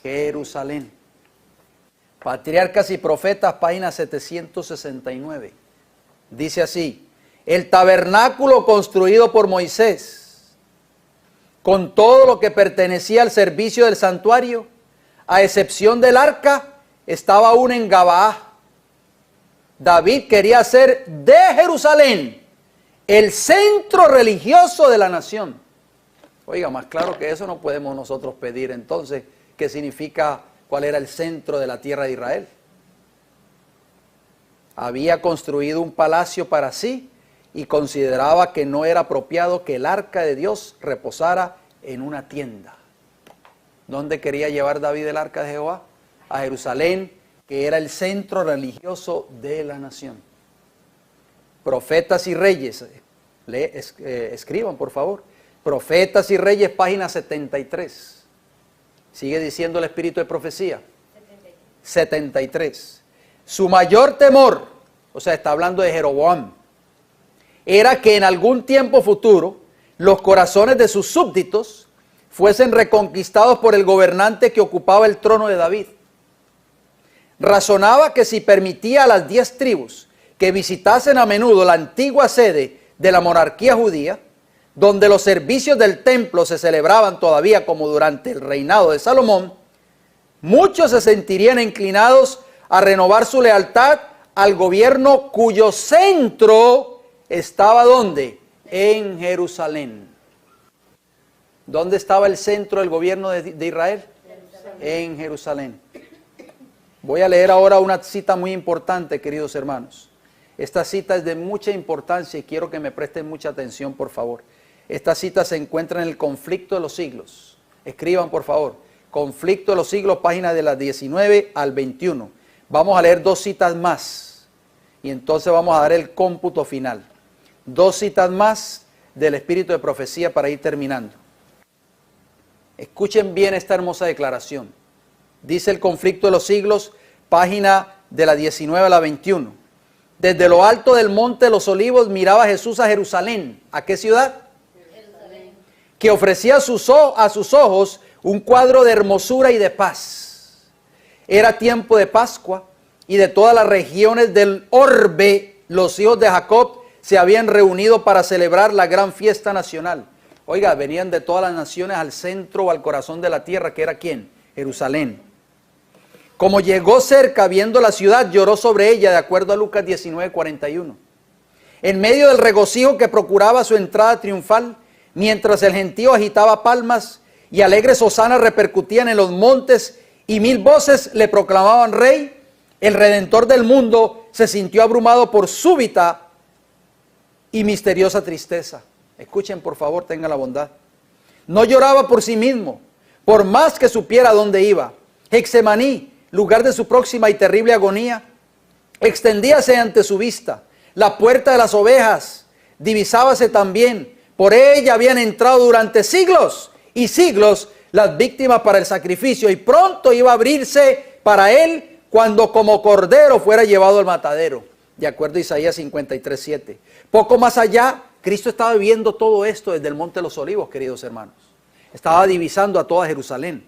Jerusalén. Patriarcas y Profetas, página 769. Dice así: el tabernáculo construido por Moisés, con todo lo que pertenecía al servicio del santuario, a excepción del arca, estaba aún en Gabaá. David quería hacer de Jerusalén el centro religioso de la nación. Oiga, más claro que eso no podemos nosotros pedir entonces qué significa, cuál era el centro de la tierra de Israel. Había construido un palacio para sí y consideraba que no era apropiado que el arca de Dios reposara en una tienda. ¿Dónde quería llevar David el arca de Jehová? A Jerusalén, que era el centro religioso de la nación. Profetas y Reyes, escriban por favor. Profetas y Reyes, página 73. Sigue diciendo el espíritu de profecía. 73. Su mayor temor, o sea, está hablando de Jeroboam, era que en algún tiempo futuro los corazones de sus súbditos fuesen reconquistados por el gobernante que ocupaba el trono de David. Razonaba que si permitía a las 10 tribus que visitasen a menudo la antigua sede de la monarquía judía, donde los servicios del templo se celebraban todavía como durante el reinado de Salomón, muchos se sentirían inclinados a renovar su lealtad al gobierno cuyo centro estaba ¿dónde? En Jerusalén. ¿Dónde estaba el centro del gobierno de Israel? En Jerusalén. Voy a leer ahora una cita muy importante, queridos hermanos. Esta cita es de mucha importancia y quiero que me presten mucha atención, por favor. Esta cita se encuentra en el Conflicto de los Siglos. Escriban, por favor. Conflicto de los Siglos, páginas de las 19 al 21. Vamos a leer dos citas más y entonces vamos a dar el cómputo final. Dos citas más del Espíritu de Profecía para ir terminando. Escuchen bien esta hermosa declaración. Dice el Conflicto de los Siglos, página de la 19 a la 21. Desde lo alto del monte de los Olivos miraba Jesús a Jerusalén. ¿A qué ciudad? Jerusalén. Que ofrecía a sus ojos un cuadro de hermosura y de paz. Era tiempo de Pascua y de todas las regiones del orbe los hijos de Jacob se habían reunido para celebrar la gran fiesta nacional. Oiga, venían de todas las naciones al centro o al corazón de la tierra, que era ¿quién? Jerusalén. Como llegó cerca, viendo la ciudad, lloró sobre ella, de acuerdo a Lucas 19:41. En medio del regocijo que procuraba su entrada triunfal, mientras el gentío agitaba palmas y alegres hosanas repercutían en los montes y 1000 voces le proclamaban rey, el Redentor del mundo se sintió abrumado por súbita y misteriosa tristeza. Escuchen, por favor, tengan la bondad. No lloraba por sí mismo, por más que supiera dónde iba. Getsemaní, lugar de su próxima y terrible agonía, extendíase ante su vista. La puerta de las ovejas divisábase también. Por ella habían entrado durante siglos y siglos las víctimas para el sacrificio, y pronto iba a abrirse para él cuando como cordero fuera llevado al matadero, de acuerdo a Isaías 53:7. Poco más allá, Cristo estaba viendo todo esto desde el Monte de los Olivos, queridos hermanos. Estaba divisando a toda Jerusalén.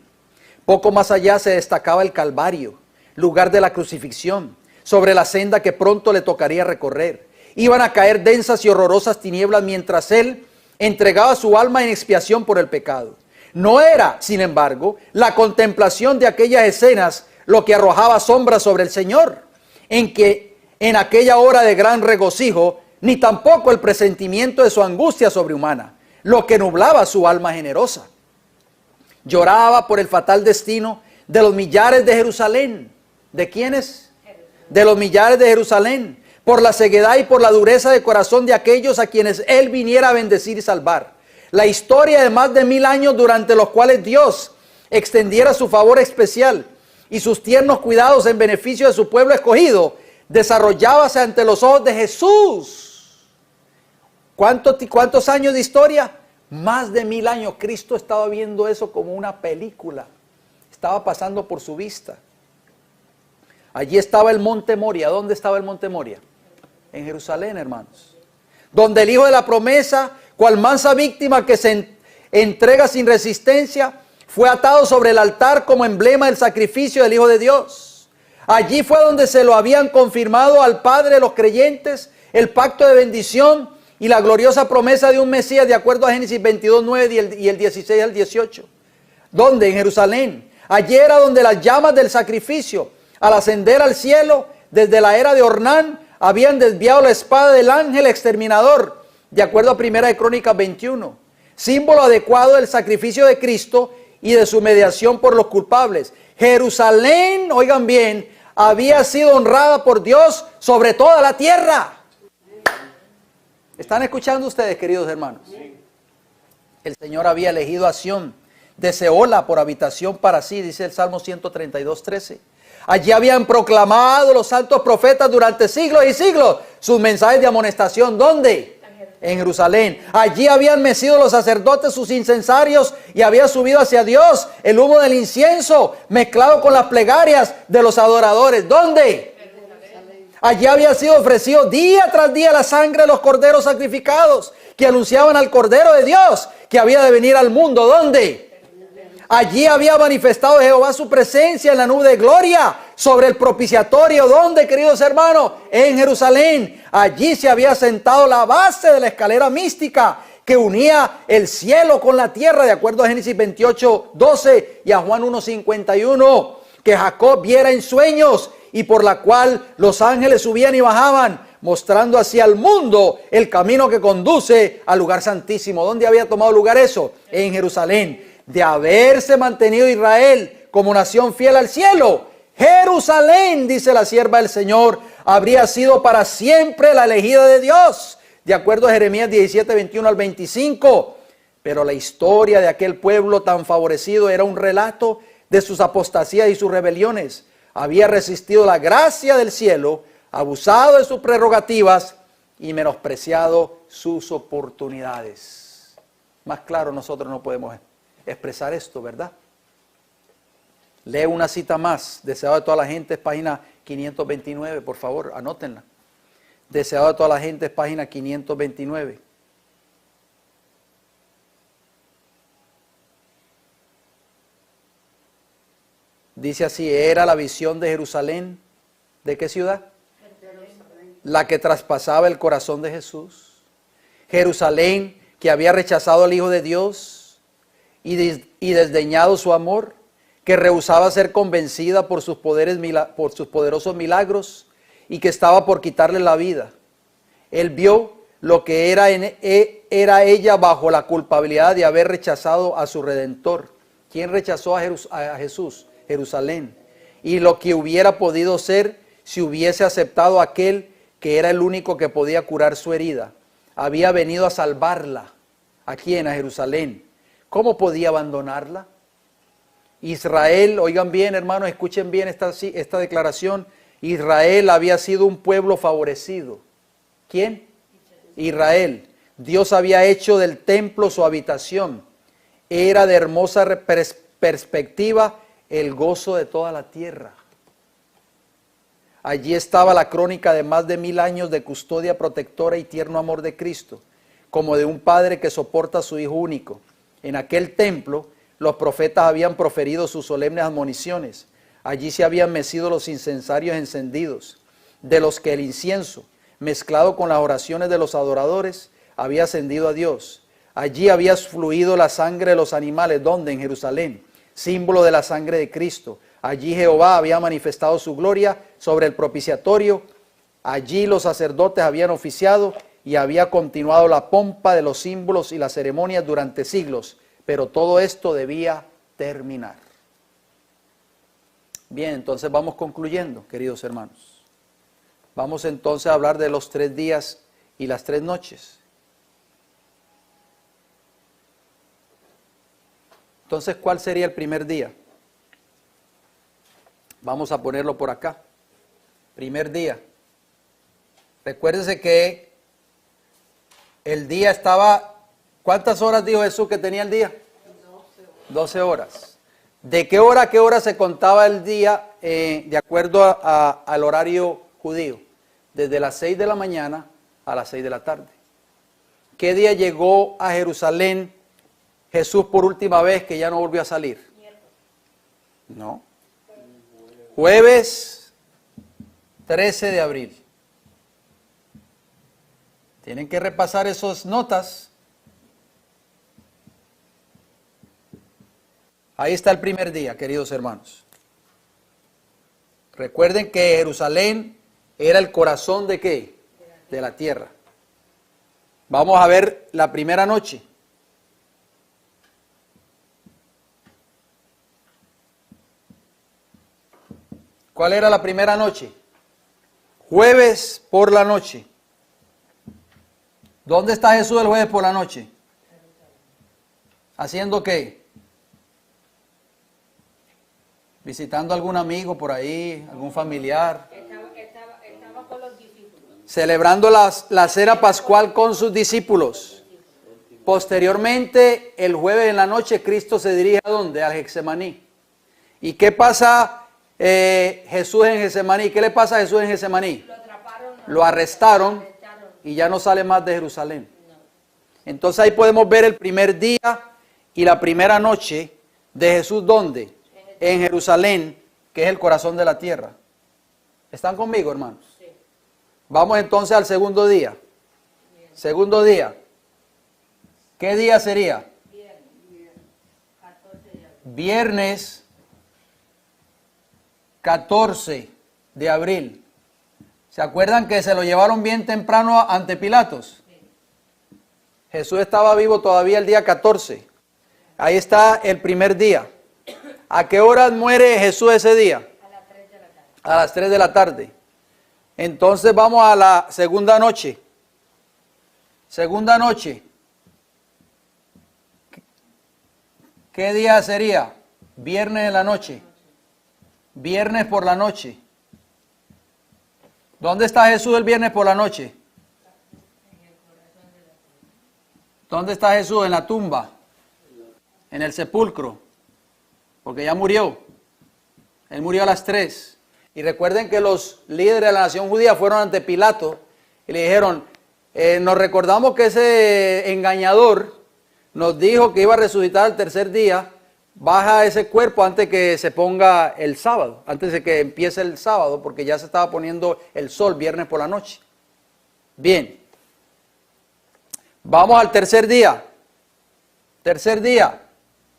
Poco más allá se destacaba el Calvario, lugar de la crucifixión, sobre la senda que pronto le tocaría recorrer. Iban a caer densas y horrorosas tinieblas mientras él entregaba su alma en expiación por el pecado. No era, sin embargo, la contemplación de aquellas escenas lo que arrojaba sombras sobre el Señor, en aquella hora de gran regocijo, ni tampoco el presentimiento de su angustia sobrehumana, lo que nublaba su alma generosa. Lloraba por el fatal destino de los millares de Jerusalén. ¿De quiénes? De los millares de Jerusalén, por la ceguedad y por la dureza de corazón de aquellos a quienes él viniera a bendecir y salvar. La historia de más de 1000 años durante los cuales Dios extendiera su favor especial y sus tiernos cuidados en beneficio de su pueblo escogido, desarrollábase ante los ojos de Jesús. ¿Cuántos años de historia? Más de 1000 años. Cristo estaba viendo eso como una película. Estaba pasando por su vista. Allí estaba el monte Moria. ¿Dónde estaba el monte Moria? En Jerusalén, hermanos. Donde el hijo de la promesa, cual mansa víctima que se entrega sin resistencia, fue atado sobre el altar como emblema del sacrificio del Hijo de Dios. Allí fue donde se lo habían confirmado al Padre de los creyentes, el pacto de bendición y la gloriosa promesa de un Mesías, de acuerdo a Génesis 22:9 y el 16 al 18. ¿Dónde? En Jerusalén. Allí era donde las llamas del sacrificio, al ascender al cielo, desde la era de Ornán, habían desviado la espada del ángel exterminador, de acuerdo a 1 de Crónicas 21. Símbolo adecuado del sacrificio de Cristo y de su mediación por los culpables. Jerusalén, oigan bien, había sido honrada por Dios sobre toda la tierra. ¿Están escuchando ustedes, queridos hermanos? El Señor había elegido a Sión de Seola por habitación para sí, dice el Salmo 132:13. Allí habían proclamado los santos profetas durante siglos y siglos sus mensajes de amonestación. ¿Dónde? En Jerusalén. Allí habían mecido los sacerdotes sus incensarios y había subido hacia Dios el humo del incienso mezclado con las plegarias de los adoradores. ¿Dónde? Allí había sido ofrecido día tras día la sangre de los corderos sacrificados que anunciaban al Cordero de Dios que había de venir al mundo. ¿Dónde? Allí había manifestado Jehová su presencia en la nube de gloria sobre el propiciatorio. ¿Dónde, queridos hermanos? En Jerusalén. Allí se había sentado la base de la escalera mística que unía el cielo con la tierra, de acuerdo a Génesis 28:12 y a Juan 1:51, que Jacob viera en sueños y por la cual los ángeles subían y bajaban, mostrando hacia el mundo el camino que conduce al lugar santísimo. ¿Dónde había tomado lugar eso? En Jerusalén. De haberse mantenido Israel como nación fiel al cielo, Jerusalén, dice la sierva del Señor, habría sido para siempre la elegida de Dios, de acuerdo a Jeremías 17:21 al 25. Pero la historia de aquel pueblo tan favorecido era un relato de sus apostasías y sus rebeliones. Había resistido la gracia del cielo, abusado de sus prerrogativas y menospreciado sus oportunidades. Más claro nosotros no podemos expresar esto, ¿verdad? Lee una cita más. Deseado de toda la gente es página 529, por favor, anótenla. Deseado de toda la gente es página 529. Dice así: era la visión de Jerusalén. ¿De qué ciudad? La que traspasaba el corazón de Jesús. Jerusalén, que había rechazado al Hijo de Dios y desdeñado su amor, que rehusaba ser convencida por sus poderosos milagros y que estaba por quitarle la vida. Él vio lo que era ella bajo la culpabilidad de haber rechazado a su Redentor. ¿Quién rechazó a Jesús? Jerusalén. Y lo que hubiera podido ser si hubiese aceptado a aquel que era el único que podía curar su herida. Había venido a salvarla. ¿A quién? A Jerusalén. ¿Cómo podía abandonarla? Israel, oigan bien, hermanos, escuchen bien esta declaración. Israel había sido un pueblo favorecido. ¿Quién? Israel. Dios había hecho del templo su habitación. Era de hermosa perspectiva el gozo de toda la tierra. Allí estaba la crónica de más de 1000 años de custodia protectora y tierno amor de Cristo, como de un padre que soporta a su hijo único. En aquel templo los profetas habían proferido sus solemnes admoniciones. Allí se habían mecido los incensarios encendidos, de los que el incienso, mezclado con las oraciones de los adoradores, había ascendido a Dios. Allí había fluido la sangre de los animales. ¿Dónde? En Jerusalén, símbolo de la sangre de Cristo. Allí Jehová había manifestado su gloria sobre el propiciatorio. Allí los sacerdotes habían oficiado y había continuado la pompa de los símbolos y las ceremonias durante siglos. Pero todo esto debía terminar. Bien, entonces vamos concluyendo, queridos hermanos. Vamos entonces a hablar de los 3 días y las 3 noches. Entonces, ¿cuál sería el primer día? Vamos a ponerlo por acá. Primer día. Recuérdense que el día estaba... ¿Cuántas horas dijo Jesús que tenía el día? 12 horas. ¿De qué hora a qué hora se contaba el día de acuerdo al horario judío? Desde las 6 de la mañana a las 6 de la tarde. ¿Qué día llegó a Jerusalén Jesús por última vez que ya no volvió a salir? No. Jueves 13 de abril. Tienen que repasar esas notas. Ahí está el primer día, queridos hermanos. Recuerden que Jerusalén era el corazón ¿de qué? De la tierra. Vamos a ver la primera noche. ¿Cuál era la primera noche? Jueves por la noche. ¿Dónde está Jesús el jueves por la noche? ¿Haciendo qué? Visitando a algún amigo por ahí, algún familiar. Estaba con los discípulos. Celebrando la cena pascual con sus discípulos. Posteriormente, el jueves en la noche, Cristo se dirige ¿a dónde? Al Getsemaní. ¿Y qué pasa Jesús en Getsemaní? ¿Qué le pasa a Jesús en Getsemaní? Lo atraparon. Lo arrestaron y ya no sale más de Jerusalén. Entonces ahí podemos ver el primer día y la primera noche de Jesús. ¿Dónde? En Jerusalén, que es el corazón de la tierra. ¿Están conmigo, hermanos? Sí. Vamos entonces al segundo día. Segundo día. ¿Qué día sería? Viernes 14 de abril. ¿Se acuerdan que se lo llevaron bien temprano ante Pilatos? Jesús estaba vivo todavía el día 14. Ahí está el primer día. ¿A qué hora muere Jesús ese día? A las 3 de la tarde. A las 3 de la tarde. Entonces vamos a la segunda noche. Segunda noche. ¿Qué día sería? Viernes en la noche. Viernes por la noche. ¿Dónde está Jesús el viernes por la noche? ¿Dónde está Jesús? En la tumba. En el sepulcro. Porque ya murió. Él murió a las 3. Y recuerden que los líderes de la nación judía fueron ante Pilato y le dijeron, nos recordamos que ese engañador nos dijo que iba a resucitar al tercer día, baja ese cuerpo antes que se ponga el sábado, antes de que empiece el sábado, porque ya se estaba poniendo el sol viernes por la noche. Bien, vamos al tercer día. Tercer día,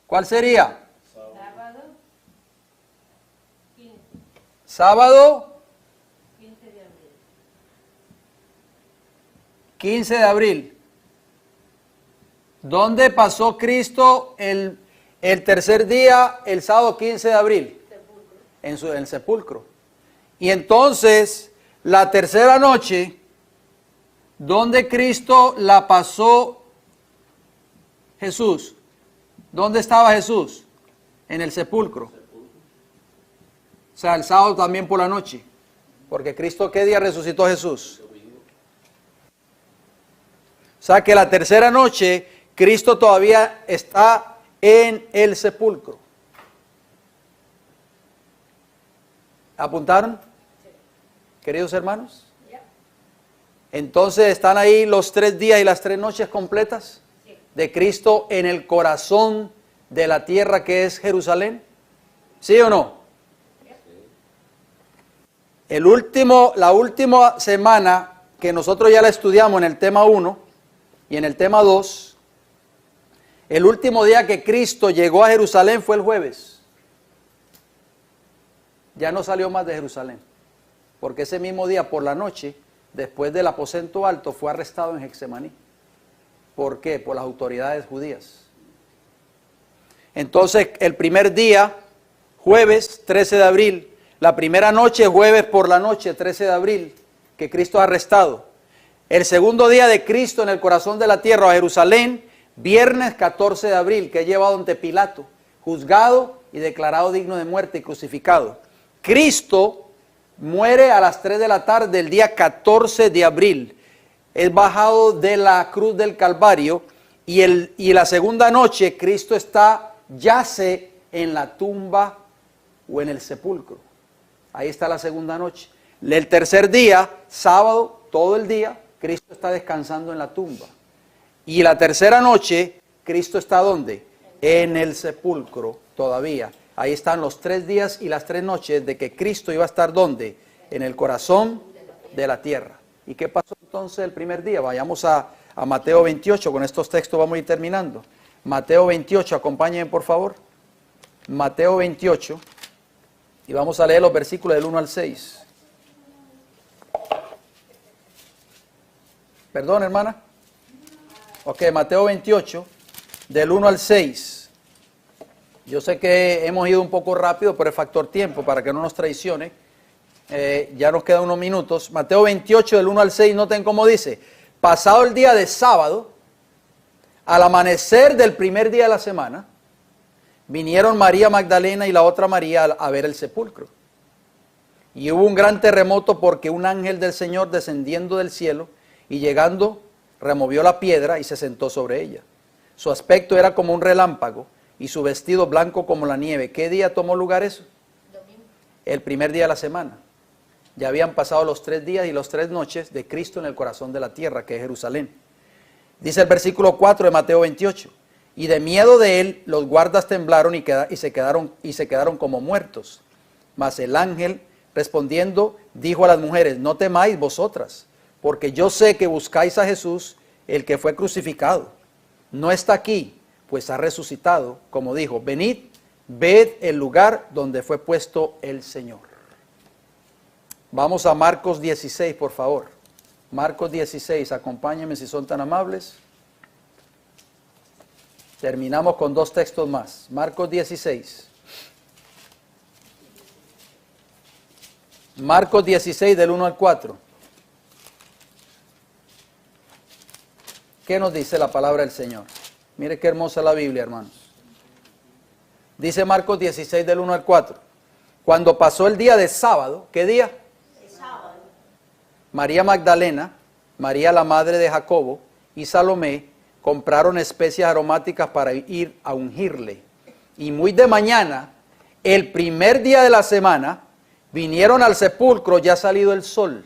¿cuál sería? Sábado 15. Sábado 15 de abril. 15 de abril. ¿Dónde pasó Cristo el tercer día, el sábado 15 de abril? En el sepulcro. Y entonces, la tercera noche, ¿dónde Cristo la pasó Jesús? ¿Dónde estaba Jesús? En el sepulcro. O sea, el sábado también por la noche. Porque Cristo, ¿qué día resucitó Jesús? O sea, que la tercera noche, Cristo todavía está en el sepulcro. ¿Apuntaron? Queridos hermanos. Entonces, ¿están ahí los 3 días y las 3 noches completas de Cristo en el corazón de la tierra que es Jerusalén? ¿Sí o no? La última semana que nosotros ya la estudiamos en el tema 1 y en el tema 2, el último día que Cristo llegó a Jerusalén fue el jueves. Ya no salió más de Jerusalén, porque ese mismo día por la noche, después del aposento alto, fue arrestado en Getsemaní. ¿Por qué? Por las autoridades judías. Entonces, el primer día, jueves 13 de abril, la primera noche, jueves por la noche, 13 de abril, que Cristo es arrestado. El segundo día de Cristo en el corazón de la tierra, a Jerusalén, viernes 14 de abril, que es llevado ante Pilato, juzgado y declarado digno de muerte y crucificado. Cristo muere a las 3 de la tarde del día 14 de abril. Es bajado de la cruz del Calvario y la segunda noche Cristo yace en la tumba o en el sepulcro. Ahí está la segunda noche. El tercer día, sábado, todo el día, Cristo está descansando en la tumba. Y la tercera noche, Cristo está ¿dónde? En el sepulcro todavía. Ahí están los 3 días y las 3 noches de que Cristo iba a estar ¿dónde? En el corazón de la tierra. ¿Y qué pasó entonces el primer día? Vayamos a Mateo 28, con estos textos vamos a ir terminando. Mateo 28, acompáñenme por favor. Mateo 28, y vamos a leer los versículos del 1 al 6. Perdón, hermana. Ok, Mateo 28, del 1 al 6. Yo sé que hemos ido un poco rápido por el factor tiempo, para que no nos traicione. Ya nos quedan unos minutos. Mateo 28, del 1 al 6, noten cómo dice. Pasado el día de sábado, al amanecer del primer día de la semana, vinieron María Magdalena y la otra María a ver el sepulcro. Y hubo un gran terremoto porque un ángel del Señor descendiendo del cielo y llegando removió la piedra y se sentó sobre ella. Su aspecto era como un relámpago y su vestido blanco como la nieve. ¿Qué día tomó lugar eso? Domingo. El primer día de la semana. Ya habían pasado los 3 días y las 3 noches de Cristo en el corazón de la tierra, que es Jerusalén. Dice el versículo 4 de Mateo 28. Y de miedo de él, los guardas temblaron y se quedaron como muertos. Mas el ángel, respondiendo, dijo a las mujeres, no temáis vosotras, porque yo sé que buscáis a Jesús, el que fue crucificado. no está aquí, pues ha resucitado, como dijo, venid, ved el lugar donde fue puesto el Señor. Vamos a Marcos 16, por favor. Marcos 16, acompáñenme si son tan amables. Terminamos con 2 textos más. Marcos 16. Marcos 16 del 1 al 4. ¿Qué nos dice la palabra del Señor? Mire qué hermosa la Biblia, hermanos. Dice Marcos 16 del 1 al 4. Cuando pasó el día de sábado, ¿qué día? Sábado. María Magdalena, María la madre de Jacobo y Salomé compraron especias aromáticas para ir a ungirle. Y muy de mañana, el primer día de la semana, vinieron al sepulcro ya salido el sol.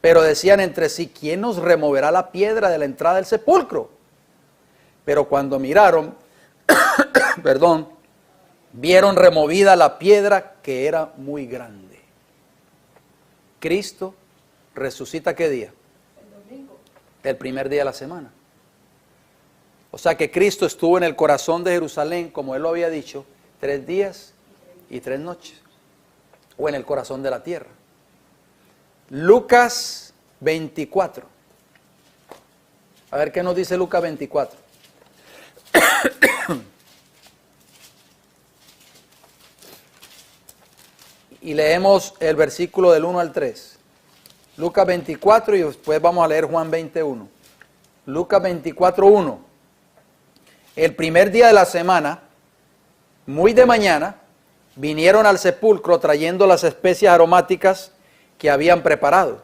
Pero decían entre sí, ¿quién nos removerá la piedra de la entrada del sepulcro? Pero cuando miraron, vieron removida la piedra que era muy grande. Cristo resucita ¿qué día? El domingo. El primer día de la semana. O sea que Cristo estuvo en el corazón de Jerusalén, como Él lo había dicho, 3 días y 3 noches. O en el corazón de la tierra. Lucas 24. A ver qué nos dice Lucas 24. Y leemos el versículo del 1 al 3. Lucas 24 y después vamos a leer Juan 21. Lucas 24, 1. El primer día de la semana, muy de mañana, vinieron al sepulcro trayendo las especias aromáticas que habían preparado,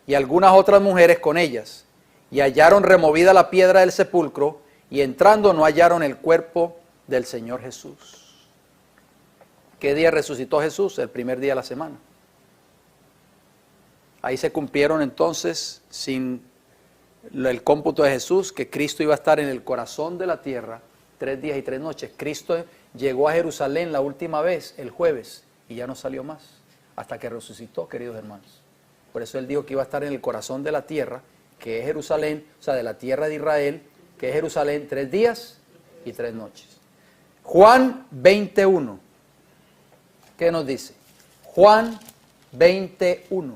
y algunas otras mujeres con ellas, y hallaron removida la piedra del sepulcro, y entrando no hallaron el cuerpo del Señor Jesús. ¿Qué día resucitó Jesús? El primer día de la semana. Ahí se cumplieron entonces, sin el cómputo de Jesús, que Cristo iba a estar en el corazón de la tierra 3 días y 3 noches. Cristo llegó a Jerusalén la última vez, el jueves, y ya no salió más, hasta que resucitó, queridos hermanos. Por eso Él dijo que iba a estar en el corazón de la tierra, que es Jerusalén, o sea, de la tierra de Israel, que es Jerusalén, 3 días y 3 noches. Juan 21. ¿Qué nos dice? Juan 21.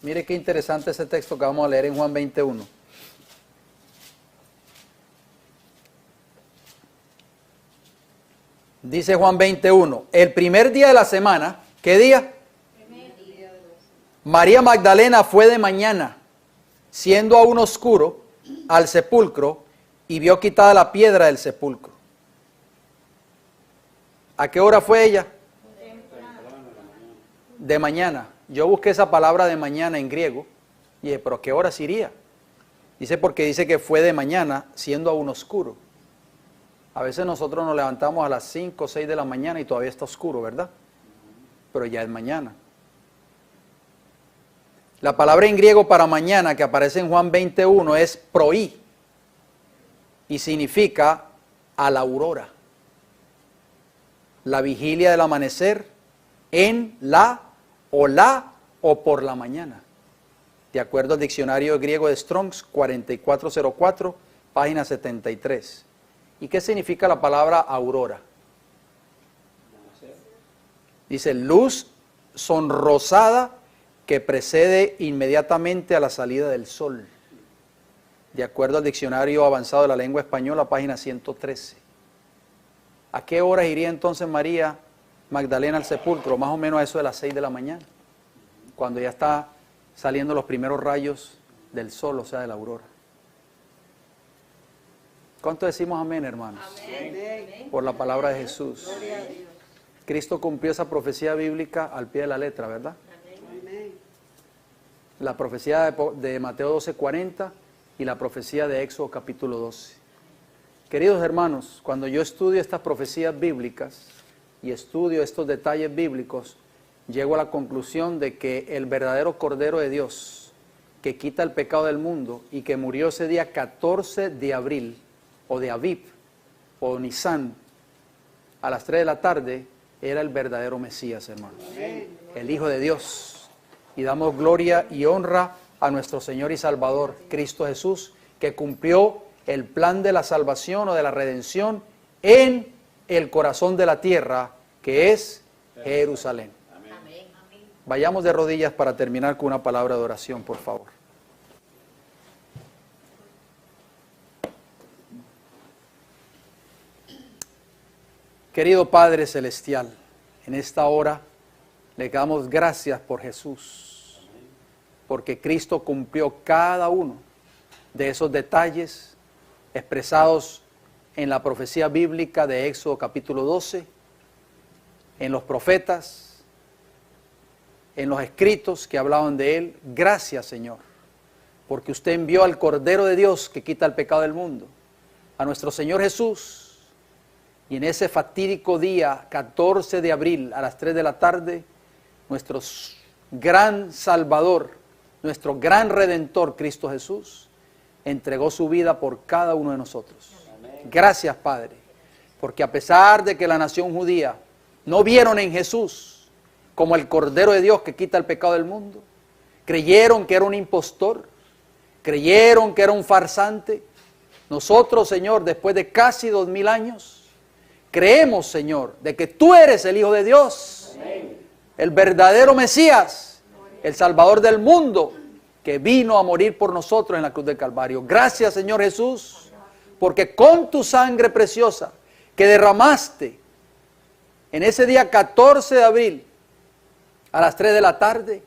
Mire qué interesante ese texto que vamos a leer en Juan 21. Dice Juan 21, el primer día de la semana, ¿qué día? María Magdalena fue de mañana, siendo aún oscuro, al sepulcro y vio quitada la piedra del sepulcro. ¿A qué hora fue ella? De mañana. Yo busqué esa palabra de mañana en griego y dije, ¿pero a qué horas iría? Dice porque dice que fue de mañana, siendo aún oscuro. A veces nosotros nos levantamos a las 5 o 6 de la mañana y todavía está oscuro, ¿verdad? Pero ya es mañana. La palabra en griego para mañana que aparece en Juan 21 es proí y significa a la aurora. La vigilia del amanecer en la o por la mañana. De acuerdo al diccionario griego de Strong's 4404, página 73. ¿Y qué significa la palabra aurora? Dice luz sonrosada que precede inmediatamente a la salida del sol. De acuerdo al diccionario avanzado de la lengua española, página 113. ¿A qué horas iría entonces María Magdalena al sepulcro? Más o menos a eso de las 6 de la mañana, cuando ya está saliendo los primeros rayos del sol, o sea, de la aurora. ¿Cuánto decimos amén, hermanos? Amén. Por la palabra de Jesús. Gloria a Dios. Cristo cumplió esa profecía bíblica al pie de la letra, ¿verdad? Amén. La profecía de Mateo 12:40 y la profecía de Éxodo capítulo 12. Queridos hermanos, cuando yo estudio estas profecías bíblicas y estudio estos detalles bíblicos, llego a la conclusión de que el verdadero Cordero de Dios, que quita el pecado del mundo y que murió ese día 14 de abril, o de Aviv, o Nisan, a las 3 de la tarde, era el verdadero Mesías, hermanos. El Hijo de Dios. Y damos gloria y honra a nuestro Señor y Salvador, Cristo Jesús, que cumplió el plan de la salvación o de la redención en el corazón de la tierra, que es Jerusalén. Amén. Vayamos de rodillas para terminar con una palabra de oración, por favor. Querido Padre Celestial, en esta hora le damos gracias por Jesús, porque Cristo cumplió cada uno de esos detalles expresados en la profecía bíblica de Éxodo capítulo 12, en los profetas, en los escritos que hablaban de Él. Gracias, Señor, porque usted envió al Cordero de Dios que quita el pecado del mundo, a nuestro Señor Jesús. Y en ese fatídico día, 14 de abril, a las 3 de la tarde, nuestro gran Salvador, nuestro gran Redentor, Cristo Jesús, entregó su vida por cada uno de nosotros. Amén. Gracias, Padre, porque a pesar de que la nación judía no vieron en Jesús como el Cordero de Dios que quita el pecado del mundo, creyeron que era un impostor, creyeron que era un farsante, nosotros, Señor, después de casi 2000 años, creemos, Señor, de que tú eres el Hijo de Dios, amén, el verdadero Mesías, el Salvador del mundo, que vino a morir por nosotros en la cruz del Calvario. Gracias, Señor Jesús, porque con tu sangre preciosa que derramaste en ese día 14 de abril, a las 3 de la tarde,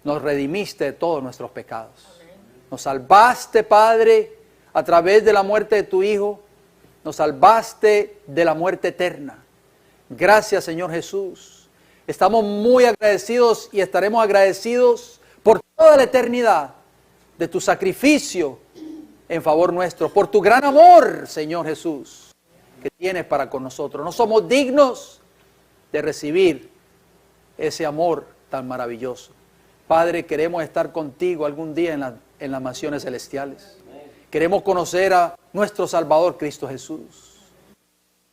nos redimiste de todos nuestros pecados. Nos salvaste, Padre, a través de la muerte de tu Hijo. Nos salvaste de la muerte eterna. Gracias, Señor Jesús. Estamos muy agradecidos y estaremos agradecidos por toda la eternidad de tu sacrificio en favor nuestro, por tu gran amor, Señor Jesús, que tienes para con nosotros. No somos dignos de recibir ese amor tan maravilloso. Padre, queremos estar contigo algún día en las mansiones celestiales. Queremos conocer a nuestro Salvador Cristo Jesús,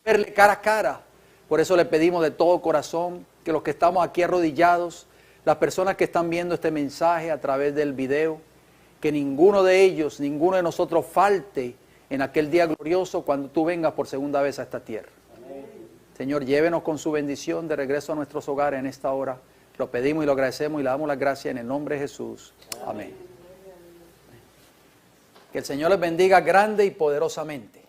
verle cara a cara. Por eso le pedimos de todo corazón que los que estamos aquí arrodillados, las personas que están viendo este mensaje a través del video, que ninguno de ellos, ninguno de nosotros falte en aquel día glorioso cuando tú vengas por segunda vez a esta tierra. Amén. Señor, llévenos con su bendición de regreso a nuestros hogares en esta hora. Lo pedimos y lo agradecemos y le damos las gracias en el nombre de Jesús. Amén. Que el Señor les bendiga grande y poderosamente.